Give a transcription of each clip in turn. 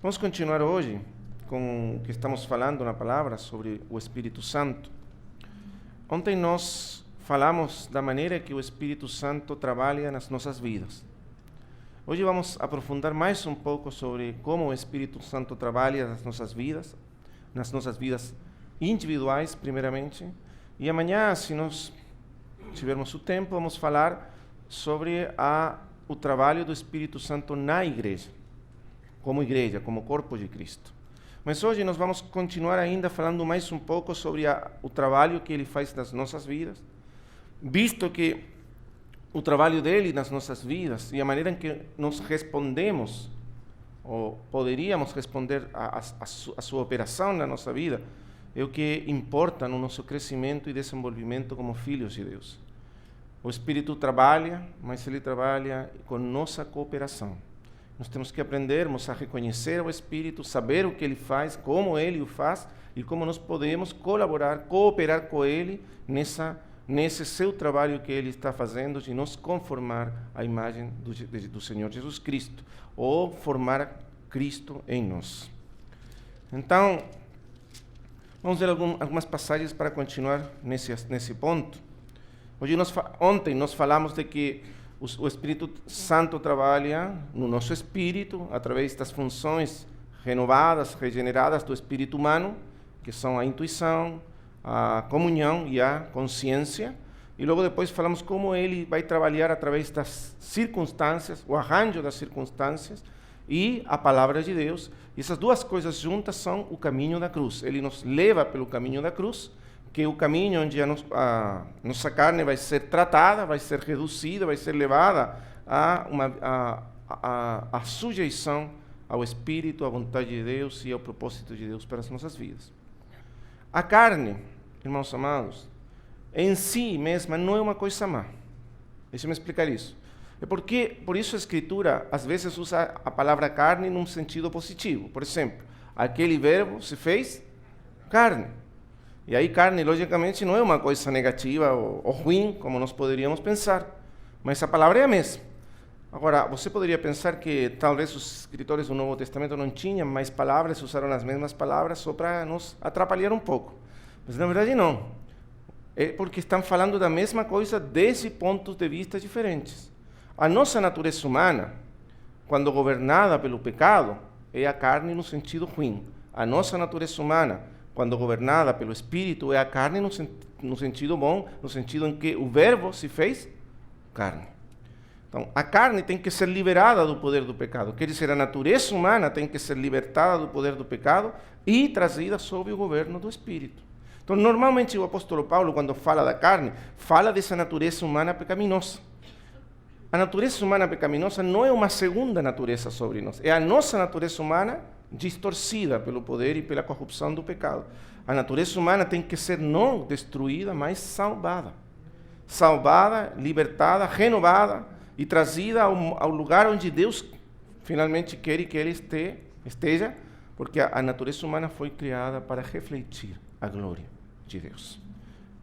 Vamos continuar hoje com o que estamos falando na palavra sobre o Espírito Santo. Ontem nós falamos da maneira que o Espírito Santo trabalha nas nossas vidas. Hoje vamos aprofundar mais um pouco sobre como o Espírito Santo trabalha nas nossas vidas individuais, primeiramente. E amanhã, se nós tivermos o tempo, vamos falar sobre o trabalho do Espírito Santo na igreja, como corpo de Cristo. Mas hoje nós vamos continuar ainda falando mais um pouco sobre o trabalho que ele faz nas nossas vidas, visto que o trabalho dele nas nossas vidas e a maneira em que nós respondemos, ou poderíamos responder a sua operação na nossa vida, é o que importa no nosso crescimento e desenvolvimento como filhos de Deus. O Espírito trabalha, mas ele trabalha com nossa cooperação. Nós temos que aprendermos a reconhecer o Espírito, saber o que ele faz, como ele o faz e como nós podemos colaborar, cooperar com ele nesse seu trabalho que ele está fazendo de nos conformar à imagem do Senhor Jesus Cristo, ou formar Cristo em nós. Então, vamos ver algumas passagens para continuar nesse ponto. Ontem nós falamos de que o Espírito Santo trabalha no nosso espírito através das funções renovadas, regeneradas do espírito humano, que são a intuição, a comunhão e a consciência. E logo depois falamos como ele vai trabalhar através das circunstâncias, o arranjo das circunstâncias e a palavra de Deus. E essas duas coisas juntas são o caminho da cruz. Ele nos leva pelo caminho da cruz, que é o caminho onde a nossa carne vai ser tratada, vai ser reduzida, vai ser levada a sujeição ao Espírito, à vontade de Deus e ao propósito de Deus para as nossas vidas. A carne, irmãos amados, em si mesma não é uma coisa má. Deixa-me explicar isso. Por isso a Escritura às vezes usa a palavra carne num sentido positivo. Por exemplo, aquele verbo se fez carne. E aí carne, logicamente, não é uma coisa negativa ou ruim, como nós poderíamos pensar, mas a palavra é a mesma. Agora, você poderia pensar que talvez os escritores do Novo Testamento não tinham mais palavras, usaram as mesmas palavras só para nos atrapalhar um pouco. Mas na verdade não. É porque estão falando da mesma coisa desde pontos de vista diferentes. A nossa natureza humana, quando governada pelo pecado, é a carne no sentido ruim. A nossa natureza humana, quando governada pelo Espírito, é a carne no sentido bom, no sentido em que o verbo se fez carne. Então, a carne tem que ser liberada do poder do pecado. Quer dizer, a natureza humana tem que ser libertada do poder do pecado e trazida sob o governo do Espírito. Então, normalmente o apóstolo Paulo, quando fala da carne, fala dessa natureza humana pecaminosa. A natureza humana pecaminosa não é uma segunda natureza sobre nós, é a nossa natureza humana distorcida pelo poder e pela corrupção do pecado. A natureza humana tem que ser não destruída, mas salvada. Salvada, libertada, renovada e trazida ao lugar onde Deus finalmente quer que ele esteja, porque a natureza humana foi criada para refletir a glória de Deus.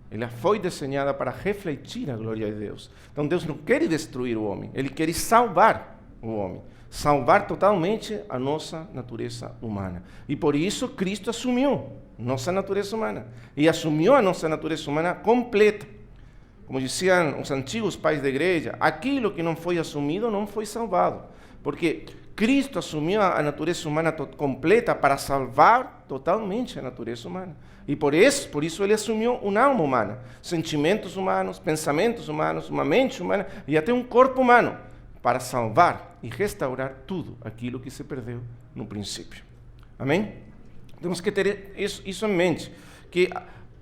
Ela foi desenhada para refletir a glória de Deus. Então Deus não quer destruir o homem, ele quer salvar o homem. Salvar totalmente a nossa natureza humana. E por isso Cristo assumiu nossa natureza humana. E assumiu a nossa natureza humana completa. Como diziam os antigos pais da igreja, aquilo que não foi assumido não foi salvado. Porque Cristo assumiu a natureza humana completa para salvar totalmente a natureza humana. E por isso ele assumiu uma alma humana, sentimentos humanos, pensamentos humanos, uma mente humana e até um corpo humano, para salvar e restaurar tudo aquilo que se perdeu no princípio. Amém? Temos que ter isso em mente, que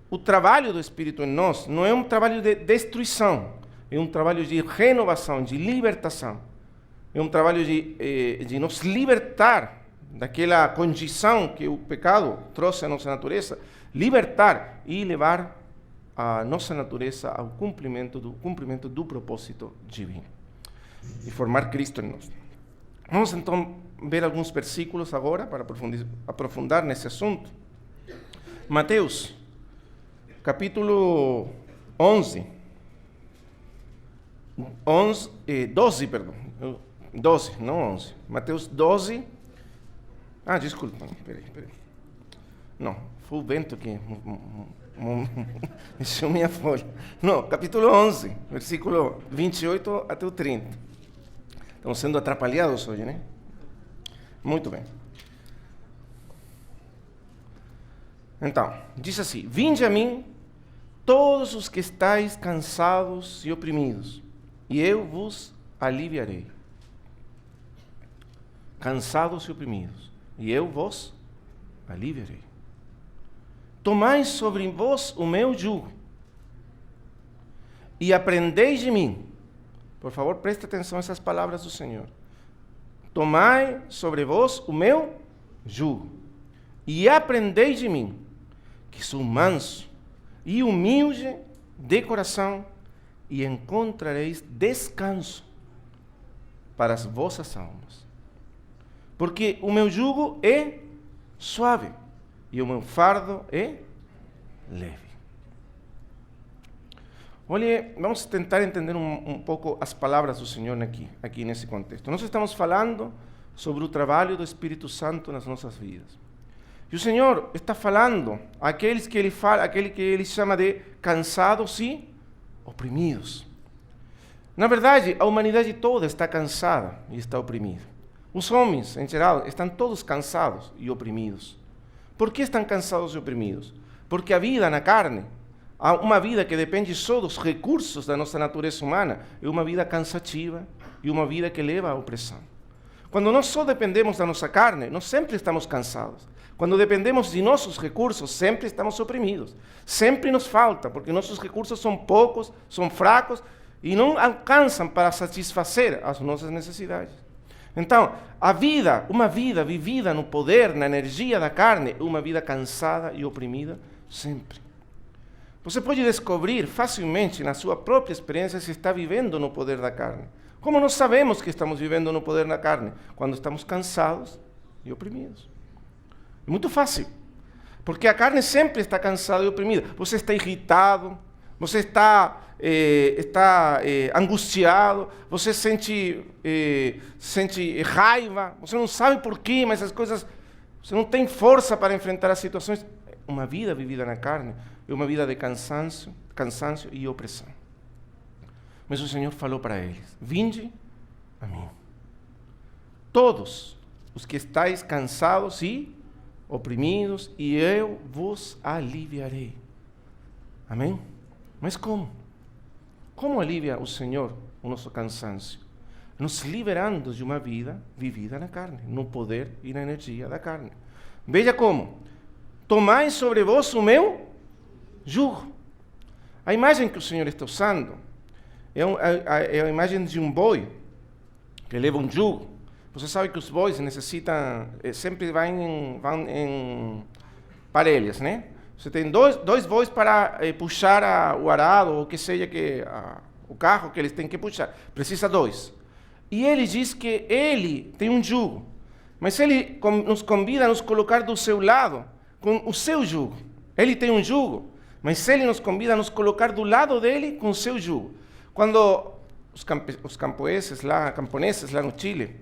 o trabalho do Espírito em nós não é um trabalho de destruição, é um trabalho de renovação, de libertação. É um trabalho de nos libertar daquela condição que o pecado trouxe à nossa natureza, libertar e levar a nossa natureza ao cumprimento do propósito divino e formar Cristo em nós. Vamos então ver alguns versículos agora para aprofundar nesse assunto. Mateus, capítulo 12, não 11. Mateus 12, Ah, desculpa, peraí. Não, foi o vento que mexeu minha folha. Não, capítulo 11, versículo 28 até o 30. Estamos sendo atrapalhados hoje, né? Muito bem. Então, diz assim: vinde a mim, todos os que estáis cansados e oprimidos, e eu vos aliviarei. Cansados e oprimidos, e eu vos aliviarei. Tomai sobre vós o meu jugo, e aprendeis de mim. Por favor, preste atenção a essas palavras do Senhor. Tomai sobre vós o meu jugo, e aprendeis de mim, que sou manso e humilde de coração, e encontrareis descanso para as vossas almas. Porque o meu jugo é suave e o meu fardo é leve. Olhe, vamos tentar entender um pouco as palavras do Senhor aqui nesse contexto. Nós estamos falando sobre o trabalho do Espírito Santo nas nossas vidas. E o Senhor está falando àqueles que aquele que Ele chama de cansados e oprimidos. Na verdade, a humanidade toda está cansada e está oprimida. Os homens, em geral, estão todos cansados e oprimidos. Por que estão cansados e oprimidos? Porque a vida na carne, uma vida que depende só dos recursos da nossa natureza humana, é uma vida cansativa e uma vida que leva à opressão. Quando nós só dependemos da nossa carne, nós sempre estamos cansados. Quando dependemos de nossos recursos, sempre estamos oprimidos. Sempre nos falta, porque nossos recursos são poucos, são fracos e não alcançam para satisfazer as nossas necessidades. Então, uma vida vivida no poder, na energia da carne, é uma vida cansada e oprimida sempre. Você pode descobrir facilmente na sua própria experiência se está vivendo no poder da carne. Como nós sabemos que estamos vivendo no poder da carne? Quando estamos cansados e oprimidos. É muito fácil, porque a carne sempre está cansada e oprimida. Você está irritado, você está angustiado, você sente raiva, você não sabe por quê, mas as coisas, você não tem força para enfrentar as situações. Uma vida vivida na carne é uma vida de cansaço e opressão. Mas o Senhor falou para eles: vinde a mim, todos os que estáis cansados e oprimidos, e eu vos aliviarei. Amém? Mas como? Como alivia o Senhor o nosso cansaço? Nos liberando de uma vida vivida na carne, no poder e na energia da carne. Veja como: tomai sobre vós o meu jugo. A imagem que o Senhor está usando é a imagem de um boi que leva um jugo. Você sabe que os bois necessitam, sempre vão em parelhas, né? Você tem dois bois para puxar o arado, ou que seja o carro que eles têm que puxar. Precisa dois. E ele diz que ele tem um jugo, mas ele nos convida a nos colocar do seu lado, com o seu jugo. Ele tem um jugo, mas ele nos convida a nos colocar do lado dele com o seu jugo. Quando os camponeses lá no Chile,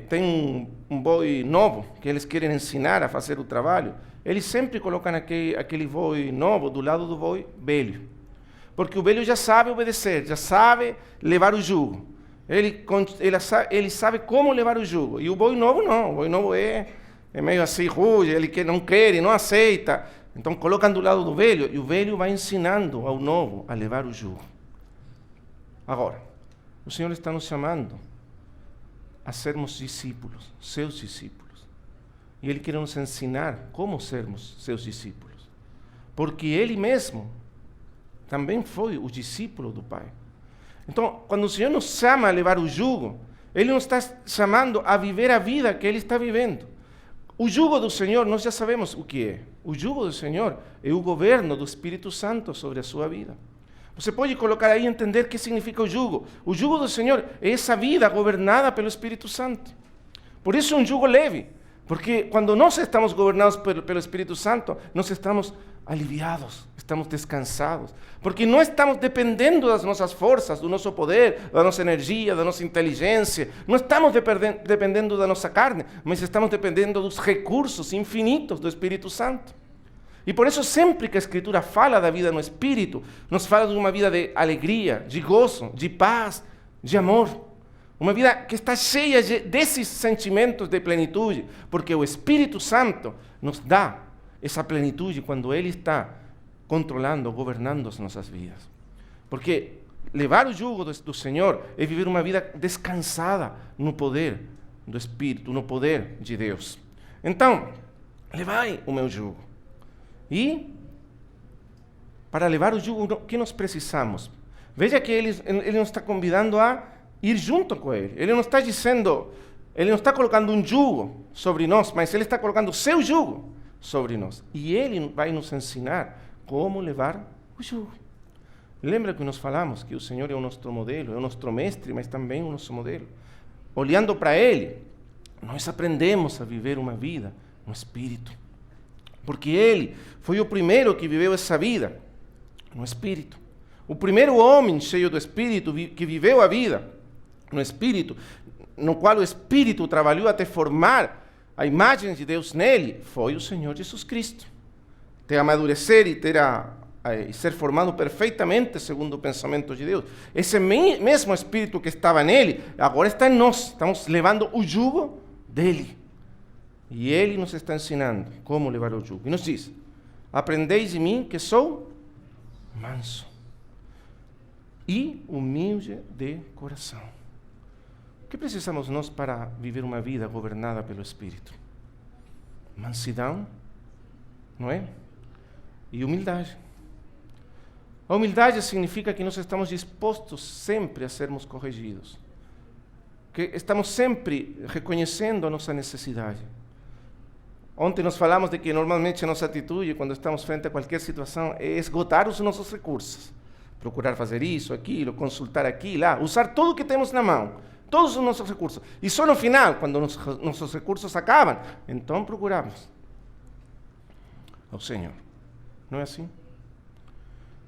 tem um boi novo que eles querem ensinar a fazer o trabalho, eles sempre colocam aquele boi novo do lado do boi velho. Porque o velho já sabe obedecer, já sabe levar o jugo. Ele sabe como levar o jugo. E o boi novo não, o boi novo é meio assim, ruge, ele não quer, não aceita. Então colocam do lado do velho, e o velho vai ensinando ao novo a levar o jugo. Agora, o Senhor está nos chamando a sermos discípulos, seus discípulos. E Ele quer nos ensinar como sermos seus discípulos. Porque Ele mesmo também foi o discípulo do Pai. Então, quando o Senhor nos chama a levar o jugo, Ele nos está chamando a viver a vida que Ele está vivendo. O jugo do Senhor, nós já sabemos o que é. O jugo do Senhor é o governo do Espírito Santo sobre a sua vida. Você pode colocar aí e entender o que significa o jugo. O jugo do Senhor é essa vida governada pelo Espírito Santo. Por isso é um jugo leve, Porque quando nós estamos governados pelo Espírito Santo, nós estamos aliviados, estamos descansados. Porque não estamos dependendo das nossas forças, do nosso poder, da nossa energia, da nossa inteligência. Não estamos dependendo da nossa carne, mas estamos dependendo dos recursos infinitos do Espírito Santo. E por isso, sempre que a Escritura fala da vida no Espírito, nos fala de uma vida de alegria, de gozo, de paz, de amor. Uma vida que está cheia desses sentimentos de plenitude, porque o Espírito Santo nos dá essa plenitude quando Ele está controlando, governando as nossas vidas. Porque levar o jugo do Senhor é viver uma vida descansada no poder do Espírito, no poder de Deus. Então, levai o meu jugo. E, para levar o jugo, o que nós precisamos? Veja que Ele nos está convidando a ir junto com Ele. Ele não está dizendo, Ele não está colocando um jugo sobre nós, mas Ele está colocando o seu jugo sobre nós. E Ele vai nos ensinar como levar o jugo. Lembra que nós falamos que o Senhor é o nosso modelo, é o nosso mestre, mas também o nosso modelo. Olhando para Ele, nós aprendemos a viver uma vida no Espírito. Porque Ele foi o primeiro que viveu essa vida no Espírito. O primeiro homem cheio do Espírito que viveu a vida no Espírito, no qual o Espírito trabalhou até formar a imagem de Deus nele, foi o Senhor Jesus Cristo. Até amadurecer e ser formado perfeitamente segundo o pensamento de Deus. Esse mesmo Espírito que estava nele, agora está em nós. Estamos levando o jugo dele. E Ele nos está ensinando como levar o jugo. E nos diz, aprendeis de mim que sou manso e humilde de coração. O que precisamos nós para viver uma vida governada pelo Espírito? Mansidão, não é? E humildade. A humildade significa que nós estamos dispostos sempre a sermos corrigidos. Que estamos sempre reconhecendo a nossa necessidade. Ontem nós falamos de que normalmente a nossa atitude, quando estamos frente a qualquer situação, é esgotar os nossos recursos. Procurar fazer isso, aquilo, consultar aqui, lá, usar tudo o que temos na mão, todos os nossos recursos. E só no final, quando nossos recursos acabam, então procuramos ao Senhor. Não é assim?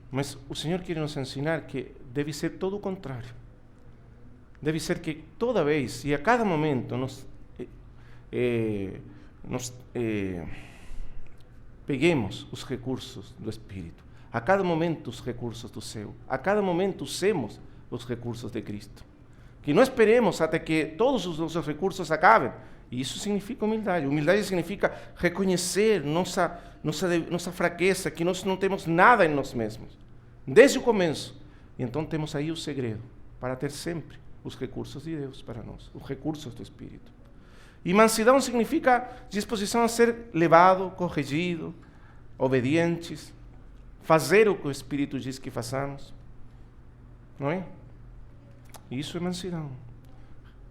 Mas o Senhor quer nos ensinar que deve ser todo o contrário. Deve ser que toda vez e a cada momento nós peguemos os recursos do Espírito. A cada momento os recursos do céu. A cada momento usemos os recursos de Cristo. Que não esperemos até que todos os nossos recursos acabem. E isso significa humildade. Humildade significa reconhecer nossa fraqueza, que nós não temos nada em nós mesmos. Desde o começo. E então temos aí o segredo para ter sempre os recursos de Deus para nós. Os recursos do Espírito. E mansidão significa disposição a ser levado, corrigido, obedientes, fazer o que o Espírito diz que façamos. Não é? Isso é mansidão.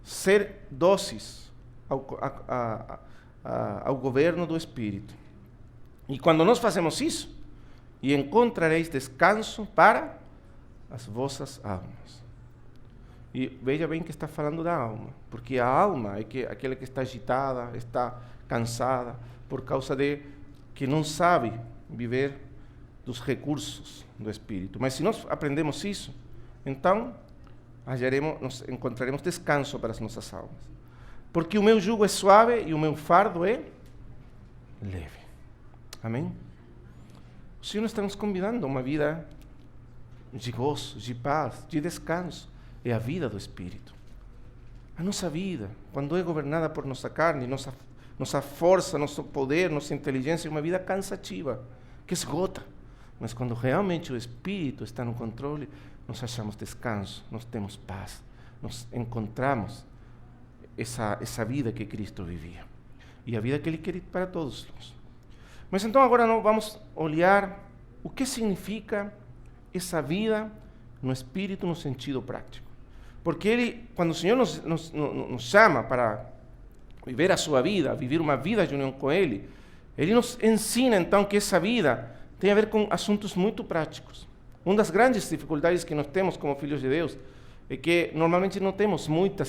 Ser dóceis ao governo do Espírito. E quando nós fazemos isso, e encontrareis descanso para as vossas almas. E veja bem que está falando da alma, porque a alma é aquela que está agitada, está cansada, por causa de que não sabe viver dos recursos do Espírito. Mas se nós aprendemos isso, então nós encontraremos descanso para as nossas almas. Porque o meu jugo é suave e o meu fardo é leve. Amém? O Senhor está nos convidando a uma vida de gozo, de paz, de descanso. É a vida do Espírito. A nossa vida, quando é governada por nossa carne, nossa força, nosso poder, nossa inteligência, é uma vida cansativa, que esgota. Mas quando realmente o Espírito está no controle, nós achamos descanso, nós temos paz, nós encontramos essa vida que Cristo vivia. E a vida que Ele quer para todos nós. Mas então agora nós vamos olhar o que significa essa vida no Espírito no sentido prático. Porque quando o Senhor nos chama para viver a sua vida, viver uma vida de união com Ele, Ele nos ensina então que essa vida tem a ver com assuntos muito práticos. Uma das grandes dificuldades que nós temos como filhos de Deus é que normalmente não temos muita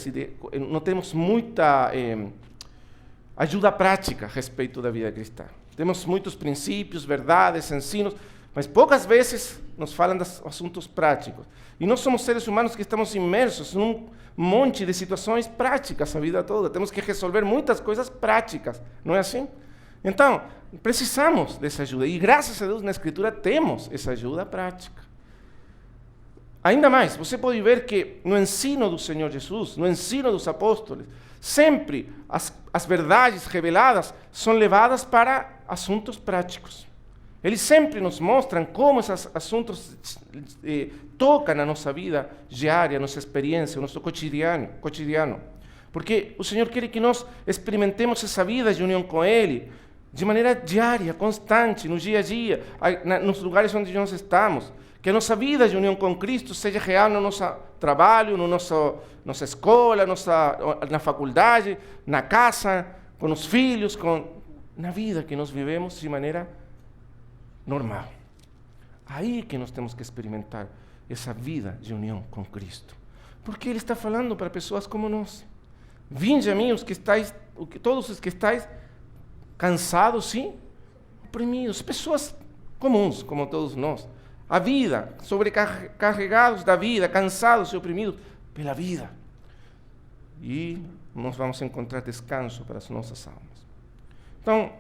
ajuda prática a respeito da vida cristã. Temos muitos princípios, verdades, ensinos, mas poucas vezes nos falam dos assuntos práticos. E nós somos seres humanos que estamos imersos num monte de situações práticas a vida toda. Temos que resolver muitas coisas práticas, não é assim? Então, precisamos dessa ajuda. E graças a Deus na Escritura temos essa ajuda prática. Ainda mais, você pode ver que no ensino do Senhor Jesus, no ensino dos apóstolos, sempre as verdades reveladas são levadas para assuntos práticos. Eles sempre nos mostram como esses assuntos tocam na nossa vida diária, nossa experiência, o nosso cotidiano. Porque o Senhor quer que nós experimentemos essa vida de união com Ele de maneira diária, constante, no dia a dia, nos lugares onde nós estamos. Que a nossa vida de união com Cristo seja real no nosso trabalho, nossa escola, na faculdade, na casa, com os filhos, na vida que nós vivemos de maneira normal. Aí que nós temos que experimentar essa vida de união com Cristo. Porque Ele está falando para pessoas como nós. Vinde a mim todos os que estáis cansados, sim, oprimidos, pessoas comuns, como todos nós. A vida, sobrecarregados da vida, cansados e oprimidos pela vida. E nós vamos encontrar descanso para as nossas almas. Então,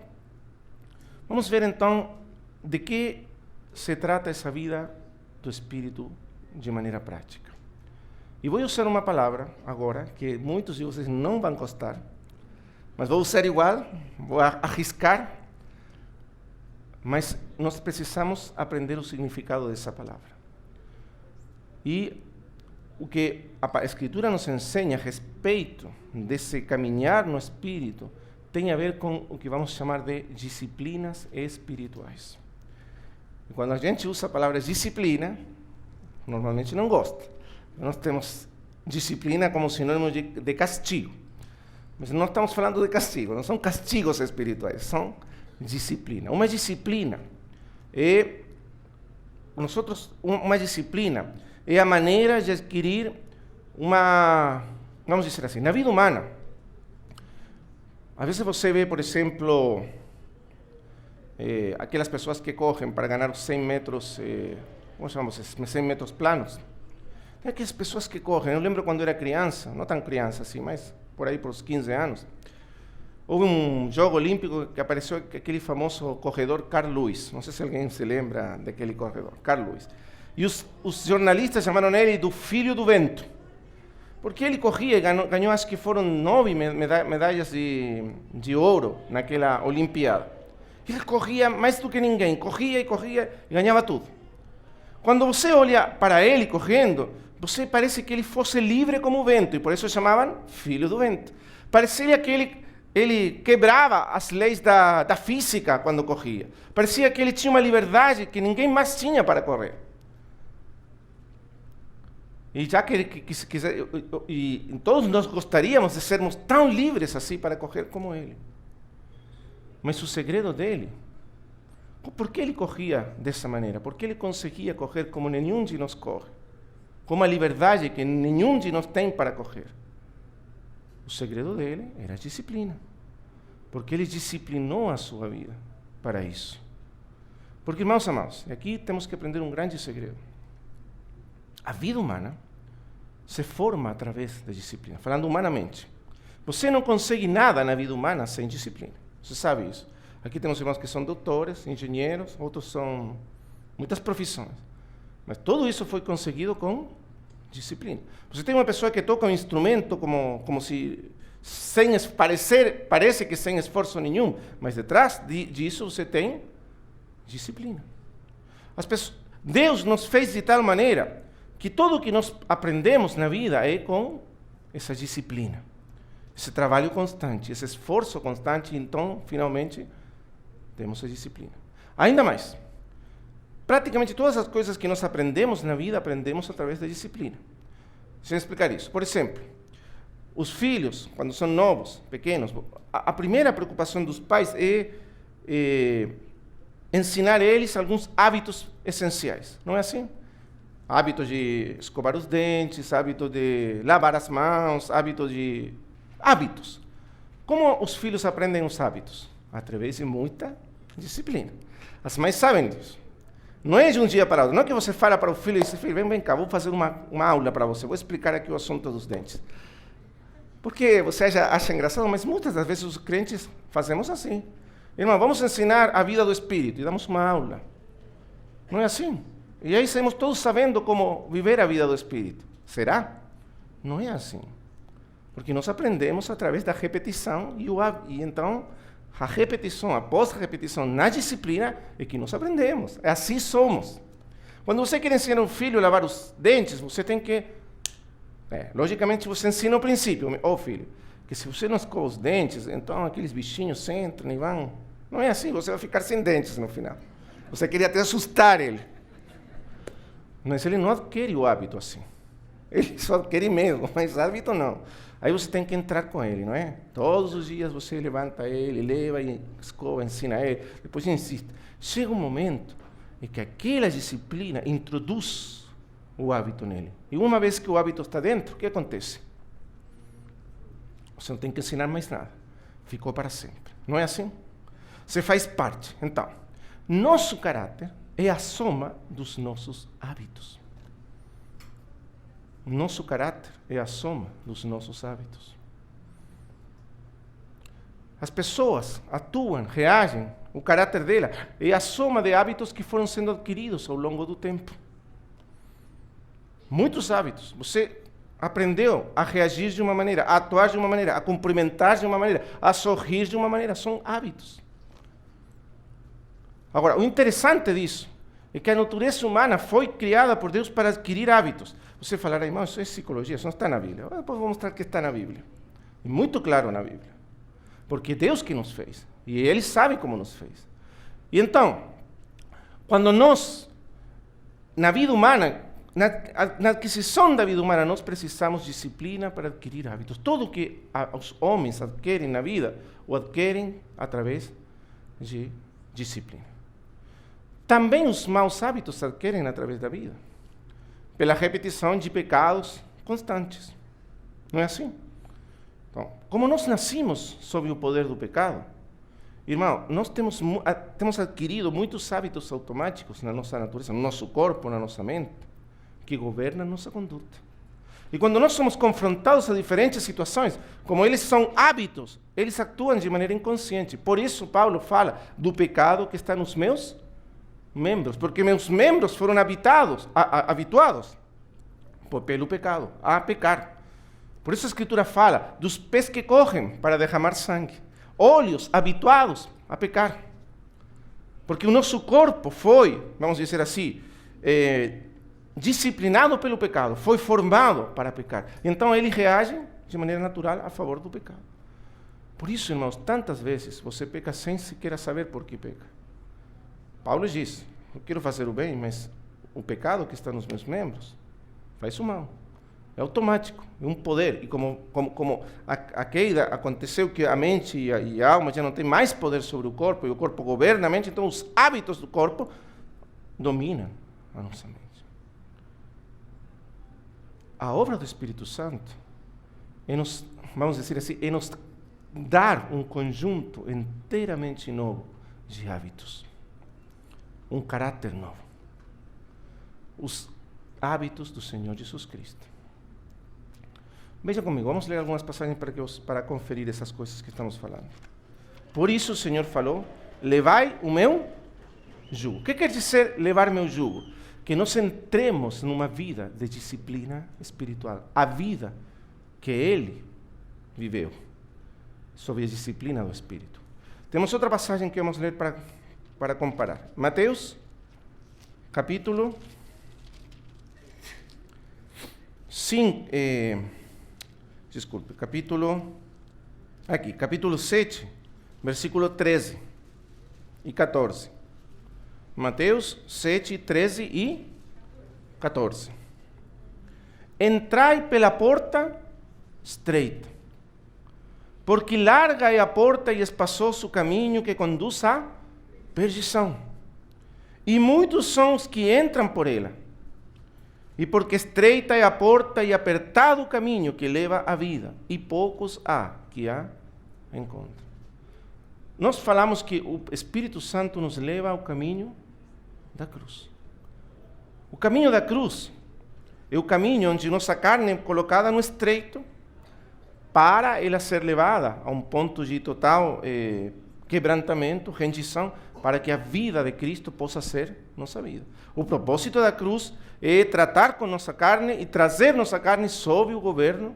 vamos ver então de que se trata essa vida do Espírito de maneira prática. E vou usar uma palavra agora, que muitos de vocês não vão gostar, mas vou usar igual, vou arriscar, mas nós precisamos aprender o significado dessa palavra. E o que a Escritura nos ensina a respeito desse caminhar no Espírito tem a ver com o que vamos chamar de disciplinas espirituais. E quando a gente usa a palavra disciplina, normalmente não gosta. Nós temos disciplina como sinônimo de castigo. Mas não estamos falando de castigo, não são castigos espirituais, são disciplina. Uma disciplina é a maneira de adquirir vamos dizer assim, na vida humana. Às vezes você vê, por exemplo, aquelas pessoas que correm para ganhar os 100 metros, como chamamos, 100 metros planos. Tem aquelas pessoas que correm, eu lembro quando era criança, não tão criança assim, mas por aí por uns 15 anos, houve um jogo olímpico que apareceu aquele famoso corredor Carl Lewis. Não sei se alguém se lembra daquele corredor, Carl Lewis. E os jornalistas chamaram ele do filho do vento. Porque ele corria e ganhou acho que foram 9 medalhas de ouro naquela Olimpíada. Ele corria mais do que ninguém, corria e ganhava tudo. Quando você olha para ele correndo, você parece que ele fosse livre como o vento, e por isso o chamavam filho do vento. Parecia que ele quebrava as leis da física quando corria. Parecia que ele tinha uma liberdade que ninguém mais tinha para correr. E já e todos nós gostaríamos de sermos tão livres assim para correr como ele. Mas o segredo dele, por que ele corria dessa maneira? Por que ele conseguia correr como nenhum de nós corre? Com uma liberdade que nenhum de nós tem para correr. O segredo dele era a disciplina. Porque ele disciplinou a sua vida para isso. Porque, irmãos amados, aqui temos que aprender um grande segredo. A vida humana se forma através da disciplina. Falando humanamente. Você não consegue nada na vida humana sem disciplina. Você sabe isso. Aqui temos irmãos que são doutores, engenheiros, outros são muitas profissões. Mas tudo isso foi conseguido com disciplina. Você tem uma pessoa que toca um instrumento como se parece que sem esforço nenhum, mas detrás disso você tem disciplina. Deus nos fez de tal maneira que tudo o que nós aprendemos na vida é com essa disciplina, esse trabalho constante, esse esforço constante, então, finalmente, temos a disciplina. Ainda mais, praticamente todas as coisas que nós aprendemos na vida, aprendemos através da disciplina. Deixa eu explicar isso. Por exemplo, os filhos, quando são novos, pequenos, a primeira preocupação dos pais é ensinar a eles alguns hábitos essenciais. Não é assim? Hábitos de escovar os dentes, hábitos de lavar as mãos, hábitos. Como os filhos aprendem os hábitos? Através de muita disciplina. As mães sabem disso. Não é de um dia para outro. Não é que você fala para o filho e diz, filho, vem cá, vou fazer uma aula para você, vou explicar aqui o assunto dos dentes. Porque você acha engraçado, mas muitas das vezes os crentes fazemos assim. Irmão, vamos ensinar a vida do Espírito e damos uma aula. Não é assim? E aí saímos todos sabendo como viver a vida do Espírito. Será? Não é assim. Porque nós aprendemos através da repetição e então a repetição, após a repetição na disciplina, é que nós aprendemos. Assim somos. Quando você quer ensinar um filho a lavar os dentes, você tem que... logicamente, você ensina o princípio. Filho, que se você não escova os dentes, então aqueles bichinhos entram e vão... Não é assim, você vai ficar sem dentes no final. Você queria até assustar ele. Mas ele não adquire o hábito assim. Ele só adquire mesmo, mas hábito não. Aí você tem que entrar com ele, não é? Todos os dias você levanta ele, leva e escova, ensina ele, depois insiste. Chega um momento em que aquela disciplina introduz o hábito nele. E uma vez que o hábito está dentro, o que acontece? Você não tem que ensinar mais nada. Ficou para sempre. Não é assim? Você faz parte. Então, nosso caráter é a soma dos nossos hábitos. Nosso caráter é a soma dos nossos hábitos. As pessoas atuam, reagem, o caráter dela é a soma de hábitos que foram sendo adquiridos ao longo do tempo. Muitos hábitos. Você aprendeu a reagir de uma maneira, a atuar de uma maneira, a cumprimentar de uma maneira, a sorrir de uma maneira. São hábitos. Agora, o interessante disso é que a natureza humana foi criada por Deus para adquirir hábitos. Você falará, irmão, isso é psicologia, isso não está na Bíblia. Depois vou mostrar que está na Bíblia. É muito claro na Bíblia. Porque é Deus que nos fez. E Ele sabe como nos fez. E então, quando nós, na vida humana, na aquisição da vida humana, nós precisamos de disciplina para adquirir hábitos. Tudo que os homens adquirem na vida, o adquirem através de disciplina. Também os maus hábitos se adquirem através da vida, pela repetição de pecados constantes. Não é assim? Então, como nós nascimos sob o poder do pecado, irmão, nós temos adquirido muitos hábitos automáticos na nossa natureza, no nosso corpo, na nossa mente, que governam nossa conduta. E quando nós somos confrontados a diferentes situações, como eles são hábitos, eles atuam de maneira inconsciente. Por isso, Paulo fala do pecado que está nos meus membros, porque meus membros foram habituados pelo pecado, a pecar. Por isso a Escritura fala dos pés que correm para derramar sangue, olhos habituados a pecar. Porque o nosso corpo foi, vamos dizer assim, disciplinado pelo pecado, foi formado para pecar. Então ele reage de maneira natural a favor do pecado. Por isso, irmãos, tantas vezes você peca sem sequer saber por que peca. Paulo diz, eu quero fazer o bem, mas o pecado que está nos meus membros faz o mal. É automático, é um poder. E como a queda aconteceu que a mente e a alma já não têm mais poder sobre o corpo, e o corpo governa a mente, então os hábitos do corpo dominam a nossa mente. A obra do Espírito Santo é nos, vamos dizer assim, é nos dar um conjunto inteiramente novo de hábitos. Um caráter novo. Os hábitos do Senhor Jesus Cristo. Veja comigo, vamos ler algumas passagens para conferir essas coisas que estamos falando. Por isso o Senhor falou, levai o meu jugo. O que quer dizer levar meu jugo? Que nós entremos numa vida de disciplina espiritual. A vida que Ele viveu, sob a disciplina do Espírito. Temos outra passagem que vamos ler para comparar. Mateus, capítulo 7, versículo 13 e 14. Mateus 7, 13 e 14. Entrai pela porta estreita, porque larga é a porta e espaçoso o caminho que conduz à perdição. E muitos são os que entram por ela. E porque estreita é a porta e apertado o caminho que leva à vida, e poucos há que a encontra. Nós falamos que o Espírito Santo nos leva ao caminho da cruz. O caminho da cruz é o caminho onde nossa carne é colocada no estreito para ela ser levada a um ponto de total quebrantamento, rendição, para que a vida de Cristo possa ser nossa vida. O propósito da cruz é tratar com nossa carne e trazer nossa carne sob o governo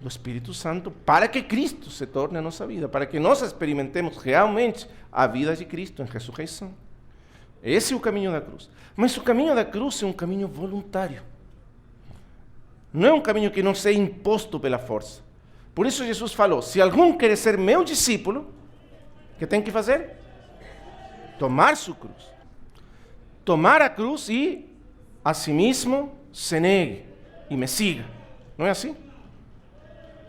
do Espírito Santo, para que Cristo se torne a nossa vida, para que nós experimentemos realmente a vida de Cristo em ressurreição. Esse é o caminho da cruz. Mas o caminho da cruz é um caminho voluntário. Não é um caminho que nos é imposto pela força. Por isso Jesus falou, se algum quer ser meu discípulo, o que tem que fazer? Tomar sua cruz. Tomar a cruz e a si mesmo se negue e me siga. Não é assim?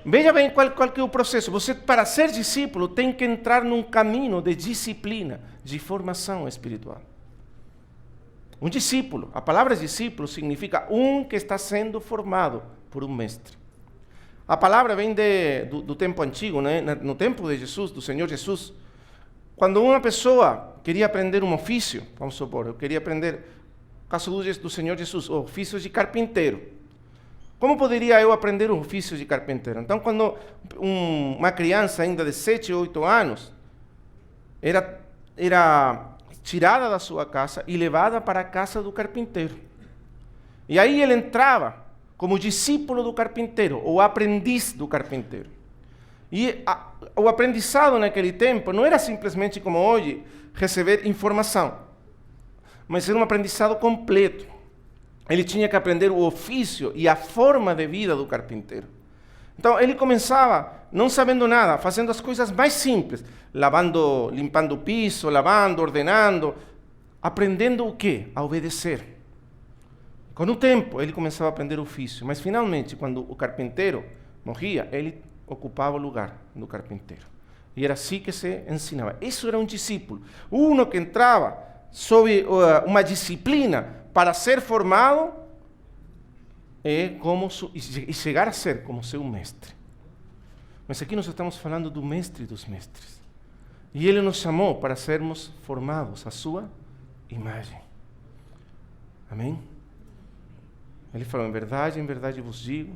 Veja bem qual que é o processo. Você, para ser discípulo, tem que entrar num caminho de disciplina, de formação espiritual. Um discípulo, a palavra discípulo significa um que está sendo formado por um mestre. A palavra vem do tempo antigo, né? No tempo de Jesus, do Senhor Jesus. Quando uma pessoa queria aprender um ofício, vamos supor, eu queria aprender, no caso do Senhor Jesus, o ofício de carpinteiro. Como poderia eu aprender o ofício de carpinteiro? Então, quando uma criança ainda de 7 ou 8 anos era tirada da sua casa e levada para a casa do carpinteiro. E aí ele entrava como discípulo do carpinteiro, ou aprendiz do carpinteiro. E o aprendizado naquele tempo não era simplesmente como hoje, receber informação, mas era um aprendizado completo. Ele tinha que aprender o ofício e a forma de vida do carpinteiro. Então ele começava não sabendo nada, fazendo as coisas mais simples, lavando, limpando o piso, lavando, ordenando, aprendendo o quê? A obedecer. Com o tempo ele começava a aprender o ofício, mas finalmente, quando o carpinteiro morria, ele ocupava o lugar do carpinteiro. E era assim que se ensinava. Isso era um discípulo. Uno que entrava sob uma disciplina para ser formado e chegar a ser como seu mestre. Mas aqui nós estamos falando do mestre dos mestres. E ele nos chamou para sermos formados à sua imagem. Amém? Ele falou, em verdade vos digo,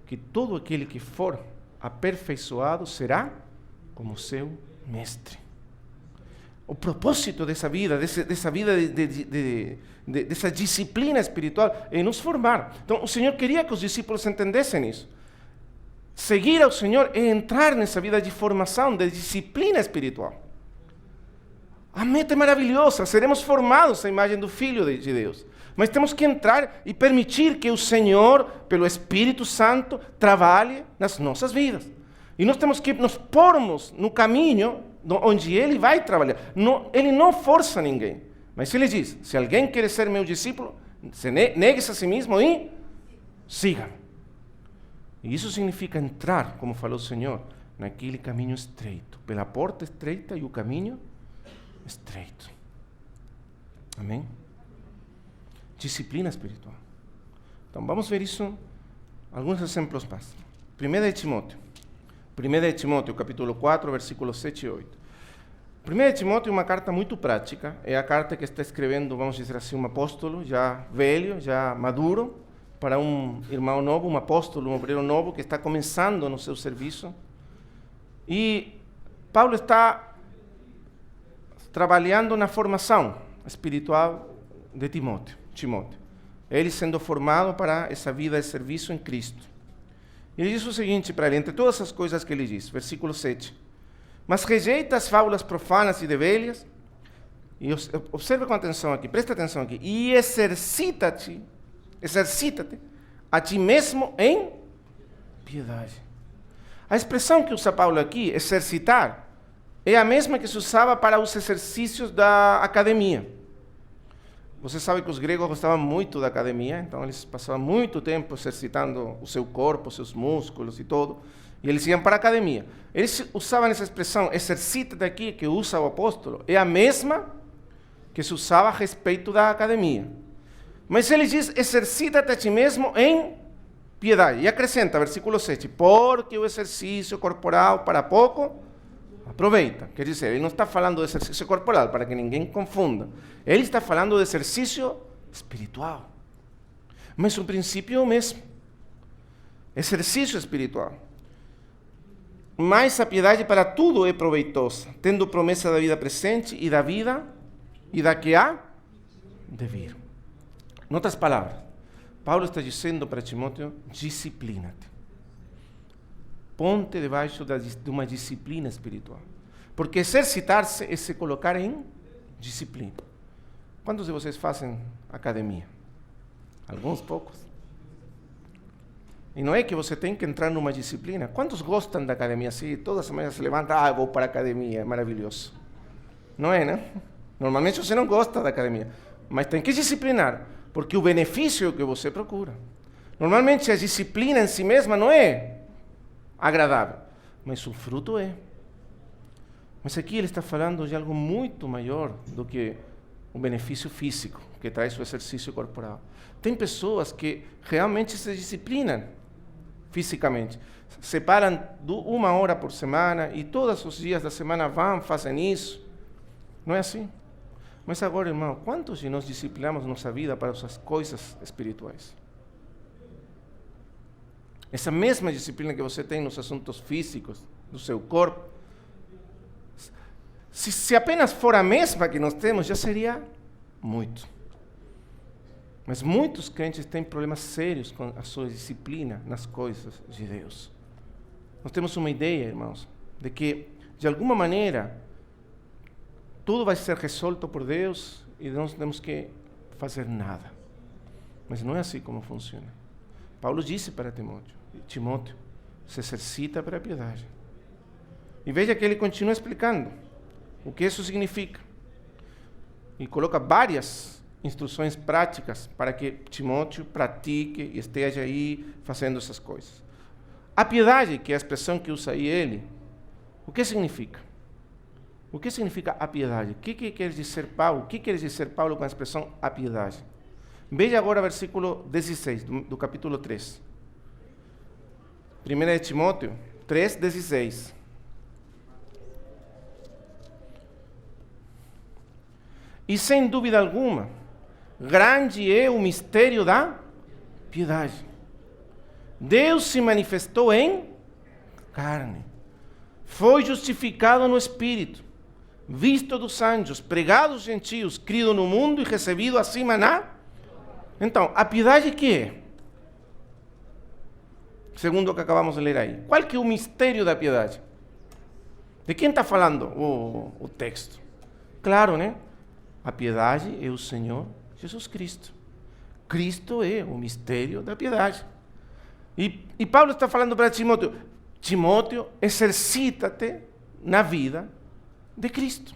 que todo aquele que for aperfeiçoado será como seu mestre. O propósito dessa vida, dessa disciplina espiritual é nos formar. Então, o Senhor queria que os discípulos entendessem isso. Seguir ao Senhor é entrar nessa vida de formação, de disciplina espiritual. A meta é maravilhosa, seremos formados à imagem do Filho de Deus. Mas temos que entrar e permitir que o Senhor, pelo Espírito Santo, trabalhe nas nossas vidas. E nós temos que nos pormos no caminho onde Ele vai trabalhar. Ele não força ninguém. Mas Ele diz, se alguém quer ser meu discípulo, negue-se a si mesmo e siga. E isso significa entrar, como falou o Senhor, naquele caminho estreito. Pela porta estreita e o caminho estreito. Amém? Disciplina espiritual. Então vamos ver isso, alguns exemplos mais. 1 Timóteo, capítulo 4, versículos 7 e 8. 1 Timóteo é uma carta muito prática, é a carta que está escrevendo, vamos dizer assim, um apóstolo já velho, já maduro, para um irmão novo, um apóstolo, um obreiro novo que está começando no seu serviço. E Paulo está trabalhando na formação espiritual de Timóteo. Ele sendo formado para essa vida de serviço em Cristo. Ele diz o seguinte para ele, entre todas as coisas que ele diz, versículo 7. Mas rejeita as fábulas profanas e de velhas, e observa com atenção aqui, presta atenção aqui, e exercita-te a ti mesmo em piedade. A expressão que usa Paulo aqui, exercitar, é a mesma que se usava para os exercícios da academia. Você sabe que os gregos gostavam muito da academia, então eles passavam muito tempo exercitando o seu corpo, seus músculos e tudo, e eles iam para a academia. Eles usavam essa expressão, exercita-te aqui, que usa o apóstolo, é a mesma que se usava a respeito da academia. Mas ele diz, exercita-te a ti mesmo em piedade. E acrescenta, versículo 7, porque o exercício corporal para pouco aproveita. Quer dizer, ele não está falando de exercício corporal, para que ninguém confunda. Ele está falando de exercício espiritual. Mas o princípio é o mesmo. Exercício espiritual. Mas a piedade para tudo é proveitosa, tendo promessa da vida presente e da vida e da que há de vir. Em outras palavras, Paulo está dizendo para Timóteo, disciplina-te. Ponte debaixo de uma disciplina espiritual. Porque exercitar-se é se colocar em disciplina. Quantos de vocês fazem academia? Alguns, poucos. E não é que você tem que entrar numa disciplina. Quantos gostam da academia? Sim, toda semana se levanta, vou para a academia, é maravilhoso. Não é, né? Normalmente você não gosta da academia, mas tem que disciplinar, porque o benefício é o que você procura. Normalmente a disciplina em si mesma não é agradável, mas o fruto é. Mas aqui ele está falando de algo muito maior do que o benefício físico que traz o exercício corporal. Tem pessoas que realmente se disciplinam fisicamente. Separam 1 hora por semana e todos os dias da semana vão, fazem isso. Não é assim? Mas agora, irmão, quantos de nós disciplinamos nossa vida para as coisas espirituais? Essa mesma disciplina que você tem nos assuntos físicos do seu corpo, se apenas for a mesma que nós temos, já seria muito. Mas muitos crentes têm problemas sérios com a sua disciplina nas coisas de Deus. Nós temos uma ideia, irmãos, de que, de alguma maneira, tudo vai ser resolto por Deus e nós temos que fazer nada. Mas não é assim como funciona. Paulo disse para Timóteo, se exercita para a piedade. E veja que ele continua explicando o que isso significa. E coloca várias instruções práticas para que Timóteo pratique e esteja aí fazendo essas coisas. A piedade, que é a expressão que usa aí ele, o que significa? O que significa a piedade? O que quer dizer Paulo? O que quer dizer Paulo com a expressão a piedade? Veja agora o versículo 16 do capítulo 3. 1 Timóteo 3, 16. E sem dúvida alguma, grande é o mistério da piedade. Deus se manifestou em carne. Foi justificado no Espírito, visto dos anjos, pregado aos gentios, crido no mundo e recebido acima na... Então, a piedade que é? Segundo o que acabamos de ler aí. Qual que é o mistério da piedade? De quem está falando o texto? Claro, né? A piedade é o Senhor Jesus Cristo. Cristo é o mistério da piedade. E Paulo está falando para Timóteo, Timóteo, exercita-te na vida de Cristo.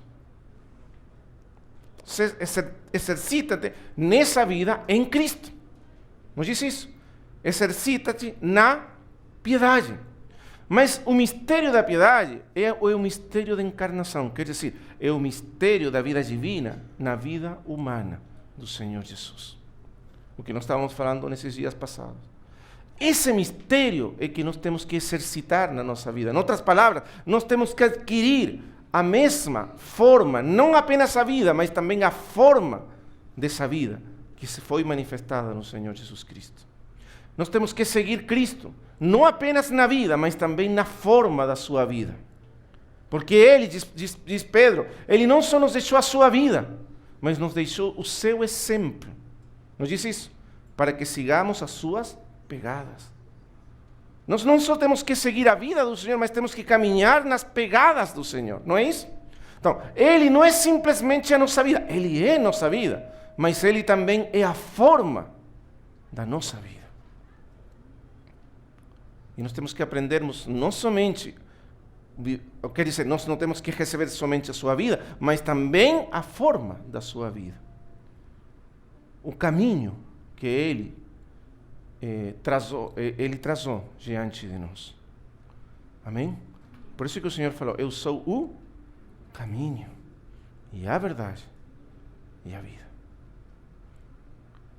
Exercita-te nessa vida em Cristo. Não diz isso? Exercita-te na piedade. Mas o mistério da piedade é o mistério da encarnação, quer dizer, é o mistério da vida divina na vida humana do Senhor Jesus. O que nós estávamos falando nesses dias passados. Esse mistério é que nós temos que exercitar na nossa vida. Em outras palavras, nós temos que adquirir a mesma forma, não apenas a vida, mas também a forma dessa vida que se foi manifestada no Senhor Jesus Cristo. Nós temos que seguir Cristo, não apenas na vida, mas também na forma da sua vida. Porque Ele, diz Pedro, Ele não só nos deixou a sua vida, mas nos deixou o seu exemplo. Nos diz isso, para que sigamos as suas pegadas. Nós não só temos que seguir a vida do Senhor, mas temos que caminhar nas pegadas do Senhor, não é isso? Então, Ele não é simplesmente a nossa vida, Ele é nossa vida, mas Ele também é a forma da nossa vida. E nós temos que aprendermos não somente, quer dizer, nós não temos que receber somente a sua vida, mas também a forma da sua vida. O caminho que Ele trazou diante de nós. Amém? Por isso que o Senhor falou, eu sou o caminho, e a verdade, e a vida.